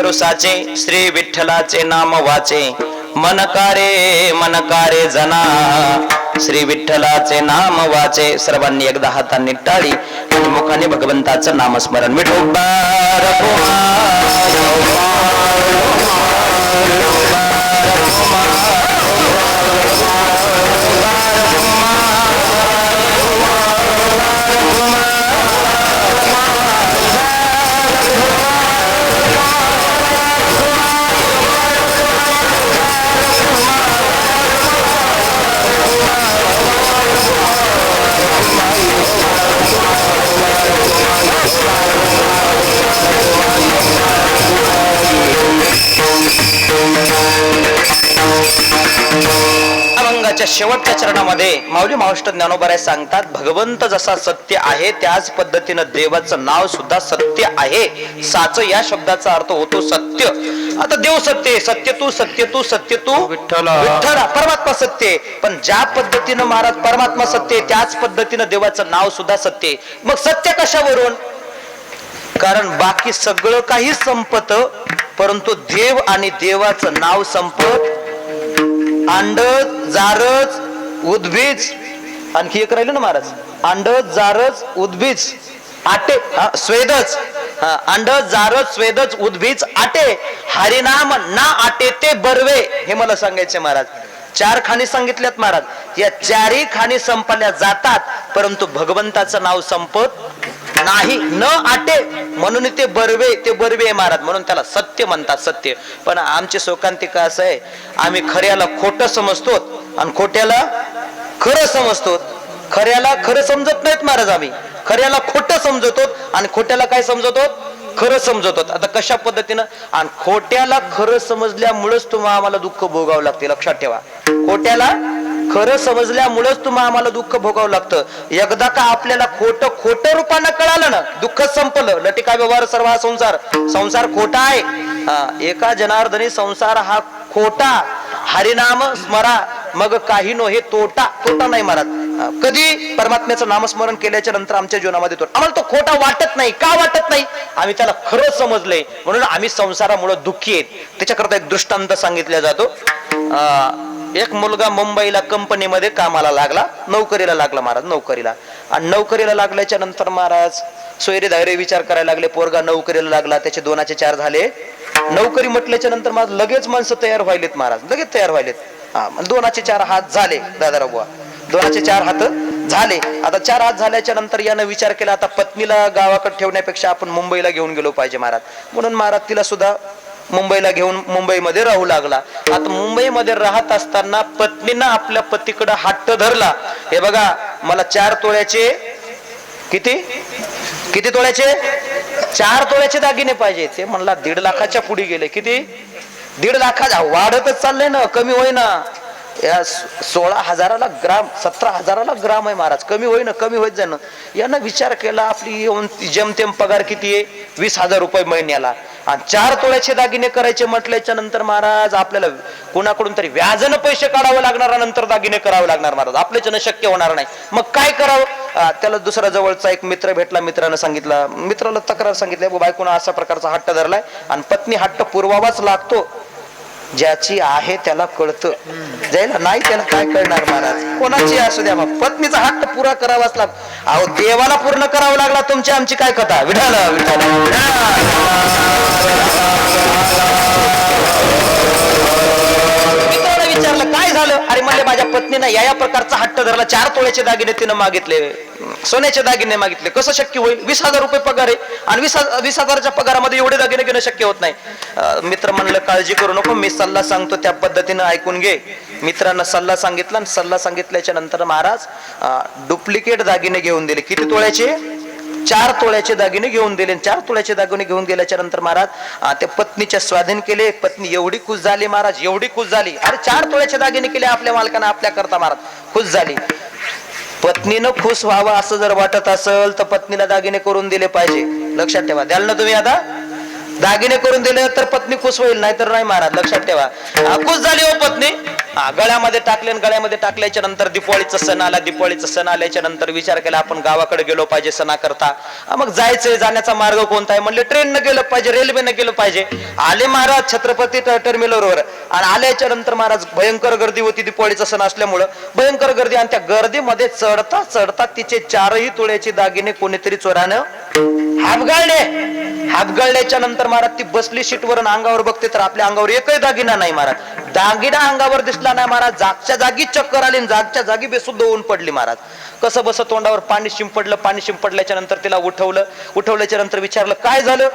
देव साचे श्री विठ्ठलाचे नाम वाचे मनकारे जना श्री विठ्ठलाचे नाम वाचे. सर्वांनी एकदा हातांनी टाळी आणि मुखाने भगवंताचं नामस्मरण. विठोबा अभंगाच्या शेवटच्या चरणामध्ये माऊली महाराष्ट्र ज्ञानोबा सांगतात, भगवंत जसा सत्य आहे त्याच पद्धतीनं देवाचं नाव सुद्धा सत्य आहे. साच या शब्दाचा अर्थ होतो सत्य. आता देव सत्य, सत्य तू विठ्ठला परमात्मा सत्य. पण ज्या पद्धतीनं महाराज परमात्मा सत्य त्याच पद्धतीनं देवाचं नाव सुद्धा सत्य. मग सत्य कशावरून? कारण बाकी सगळं काही संपत, परंतु देव आणि देवाचं नाव संपत. अंडज जारज उद्भीज, आणखी एक राहिलं ना महाराज, अंडज जारज उद्भीज आटे स्वेदच, अंडज जारज स्वेदच उद्भीज आटे, हरिनाम ना आटे ते बरवे. हे मला सांगायचे महाराज. 4 खाणी सांगितल्यात महाराज. या 4ही खाणी संपल्या जातात, परंतु भगवंताचं नाव संपत नाही. न आटे म्हणून ते बरवे महाराज. म्हणून त्याला सत्य म्हणतात. सत्य. पण आमचे शोकांतिका असं आहे, आम्ही खऱ्याला खोटं समजतो आणि खोट्याला खरं समजतो. खऱ्याला खरं समजत नाहीत महाराज. आम्ही खऱ्याला खोटं समजतो आणि खोट्याला काय समजतो, खरं समजतो. आता कशा पद्धतीनं, आणि खोट्याला खरं समजल्यामुळेच तुम्हाला आम्हाला दुःख भोगावं लागते. लक्षात ठेवा, खोट्याला खरं समजल्यामुळेच तुम्हाला आम्हाला दुःख भोगावं लागतं. एकदा का आपल्याला खोटं खोटं रूपानं कळालं ना, दुःख संपलं. लटिका व्यवहार सर्व हा संसार, संसार खोटा आहे. एका जनार्दनी संसार हा खोटा. हरिनाम स्मरा मग काही नो, हे तोटा तोटा नाही महाराज. कधी परमात्म्याचं नामस्मरण केल्याच्या नंतर आमच्या जीवनामध्ये तो आम्हाला तो खोटा वाटत नाही. का वाटत नाही, आम्ही त्याला खरं समजलंय म्हणून आम्ही संसारामुळे दुःखी आहेत. त्याच्याकरता एक दृष्टांत सांगितला जातो. एक मुलगा मुंबईला कंपनीमध्ये कामाला लागला, नोकरीला लागला महाराज, नोकरीला. आणि नोकरीला लागल्याच्या नंतर महाराज सोयरे धायरे विचार करायला लागले. पोरगा नोकरीला लागला, त्याचे 2चे 4 झाले. नोकरी म्हटल्याच्या नंतर महाराज लगेच माणसं तयार व्हायलेत महाराज, लगेच तयार व्हायलेत. 2चे 4 हात झाले दादाराव बुवा, 2चे 4 हात झाले. आता 4 हात झाल्याच्या नंतर यानं विचार केला, आता पत्नीला गावाकडे ठेवण्यापेक्षा आपण मुंबईला घेऊन गेलो पाहिजे महाराज. म्हणून महाराज तिला सुद्धा मुंबईला घेऊन मुंबईमध्ये राहू लागला. आता मुंबईमध्ये राहत असताना पत्नीनं आपल्या पतीकडे हट्ट धरला. हे बघा, मला 4 तोळ्याचे किती तोळ्याचे 4 तोळ्याचे दागिने पाहिजे. ते म्हणला 1.5 लाखाच्या पुढे गेले. किती 1.5 लाखाच्या, वाढतच चाललंय ना, कमी होईना. या 16,000ला ग्राम, 17,000ला ग्राम आहे महाराज, कमी होईना, कमी होत जाणं. यानं विचार केला, आपली येऊन जेमतेम पगार किती आहे, 20,000 रुपये महिन्याला. आणि 4 तोळ्याचे दागिने करायचे म्हटल्याच्या नंतर महाराज आपल्याला कोणाकडून तरी व्याजानं पैसे काढावं लागणार, नंतर दागिने करावे लागणार महाराज. आपल्याच्यानं शक्य होणार नाही. मग काय करावं, त्याला दुसरा जवळचा एक मित्र भेटला. मित्रानं सांगितलं, मित्राला तक्रार सांगितली, बायकोनं असा प्रकारचा हट्ट धरलाय आणि पत्नी हट्ट पुरवावाच लागतो. ज्याची आहे त्याला कळतं, ज्याला नाही त्याला काय कळणार महाराज. कोणाची असू द्या, मग पत्नीचा हट्ट पुरा करावाच लागतो. अहो, देवाला पूर्ण करावं लागला. तुमची आमची काय कथा. विठाला विचारलं काय झालं. अरे म्हणले, माझ्या पत्नीनं या प्रकारचा हट्ट धरला. 4 तोळ्याचे दागिने तिनं मागितले, सोन्याचे दागिने मागितले. कसं शक्य होईल, 20,000 रुपये पगार आहे आणि 20,000च्या पगारामध्ये एवढे दागिने घेणं शक्य होत नाही. मित्र म्हणलं, काळजी करू नको, मी सल्ला सांगतो त्या पद्धतीनं ऐकून घे. मित्रांना सल्ला सांगितला आणि सल्ला सांगितल्याच्या नंतर महाराज डुप्लिकेट दागिने घेऊन दिले. किती तोळ्याचे, 4 तोळ्याचे दागिने घेऊन दिले. 4 तोळ्याचे दागिने घेऊन गेल्याच्या नंतर महाराज त्या पत्नीच्या स्वाधीन केले. पत्नी एवढी खुश झाली महाराज, एवढी खुश झाली. अरे 4 तोळ्याचे दागिने केले आपल्या मालकानं, आपल्या करता महाराज खुश झाली. पत्नीनं खुश व्हावं असं जर वाटत असेल तर पत्नीला दागिने करून दिले पाहिजे. लक्षात ठेवा, द्याल ना तुम्ही. आता दागिने करून दिले तर पत्नी खुश होईल, नाही तर नाही महाराज. लक्षात ठेवा, खुश झाली हो पत्नी. गळ्यामध्ये टाकले, गळ्यामध्ये टाकल्याच्या नंतर दिवाळीचा सण आला. दिवाळीचा सण आल्याच्या नंतर विचार केला, आपण गावाकडे गेलो पाहिजे सणाकरता. मग जायचंय, जाण्याचा मार्ग कोणता आहे म्हणले, ट्रेननं गेलं पाहिजे, रेल्वेनं गेलं पाहिजे. आले महाराज छत्रपती टर्मिनलवर आणि आल्याच्या नंतर महाराज भयंकर गर्दी होती. दिवाळीचा सण असल्यामुळं भयंकर गर्दी. आणि त्या गर्दीमध्ये चढता चढता तिचे 4ही तोळ्याचे दागिने कोणीतरी चोरानं हाफगाळल्याच्या नंतर महाराज ती बसली सीटवर आणि अंगावर बघते तर आपल्या अंगावर एकही दागिना नाही महाराज. दागिना अंगावर दिसला नाही महाराज. जागच्या जागी चक्कर आली, जागच्या जागी बेशुद्ध होऊन पडली महाराज. कसं बस तोंडावर पाणी शिंपडलं. पाणी शिंपडल्याच्या नंतर तिला उठवल्याच्या नंतर विचारलं, काय झालं.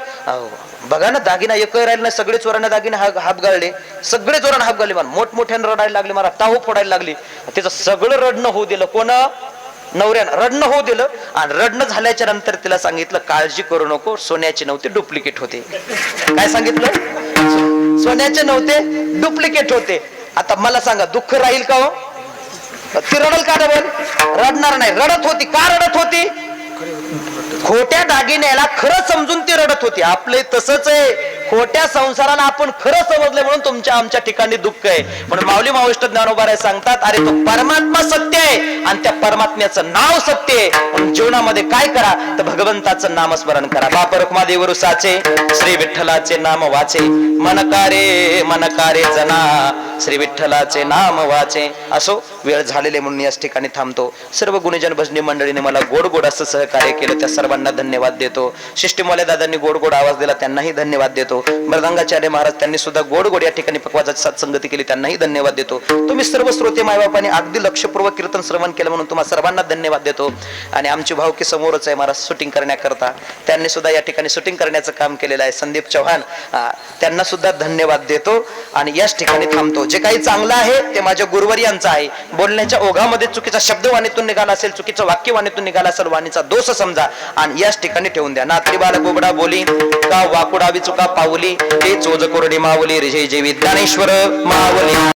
बघा ना, दागिना एकही राहिला नाही. सगळे चोरांना दागिने हाफगाळले, सगळे चोरांना हाफगाळले. मोठमोठ्यानं रडायला लागले महाराज, टाहो फोडायला लागली. तिचं सगळं रडणं होऊ दिलं. कोण, नवऱ्यानं रडणं होऊ दिलं. आणि रडणं झाल्याच्या नंतर तिला सांगितलं, काळजी करू नको, सोन्याचे नव्हते, डुप्लिकेट होते. काय सांगितलं, सोन्याचे नव्हते, डुप्लिकेट होते. आता मला सांगा, दुःख राहील का हो. ती रडल का डबल, रडणार नाही. रडत होती. का रडत होती, खोट्या दागिन्याला खरं समजून ती रडत होती. आपले तसंच आहे, खोट्या संसाराला आपण खरं समजले म्हणून तुमच्या आमच्या ठिकाणी दुःख आहे. म्हणून माऊली माऊष्ट ज्ञानोबा सांगतात, अरे तो परमात्मा सत्य आहे आणि त्या परमात्म्याचं नाव सत्य आहे. म्हणून जीवनामध्ये काय करा, तर भगवंताचं नामस्मरण करा. बाप रखुमादेव साचे, श्री विठ्ठलाचे नाम वाचे, मनकारे जना, श्री विठ्ठलाचे नाम वाचे. असो, वेळ झालेले म्हणून याच ठिकाणी थांबतो. सर्व गुणजन भजनी मंडळीने मला गोड गोड असं सहकार्य केलं, त्या सर्वांना धन्यवाद देतो. शिष्टीमोल्या दादांनी गोड गोड आवाज दिला, त्यांनाही धन्यवाद देतो. देतो. मृदंगाचार्य महाराज त्यांनी सुद्धा गोड गोड या ठिकाणी पकवाजाची सत्संगती केली, त्यांनाही धन्यवाद देतो. तुम्ही सर्व श्रोते मायबापाने अगदी लक्षपूर्वक कीर्तन श्रवण केलं म्हणून तुम्हा सर्वांना धन्यवाद देतो. आणि आमची भावकी समोरच आहे महाराज शूटिंग करण्याकरता, त्यांनी सुद्धा या ठिकाणी शूटिंग करण्याचं काम केलेलं आहे. संदीप चव्हाण, त्यांना सुद्धा धन्यवाद देतो. आणि याच ठिकाणी थांबतो. जे काही चांगलं आहे ते माझ्या गुरुवर्यांचं आहे. बोलण्याच्या ओघामध्ये चुकीचा शब्द वाणीतून निघाला असेल, चुकीचं वाक्य वाणीतून निघाला असेल, वाणीचा दोष समजा आणि याच ठिकाणी ठेवून द्या. नात्री बाल बोबडा बोली का वाकुडावी चुका पावली, ते चोज कोरडी मावली रे जय विज्ञानेश्वर मावली.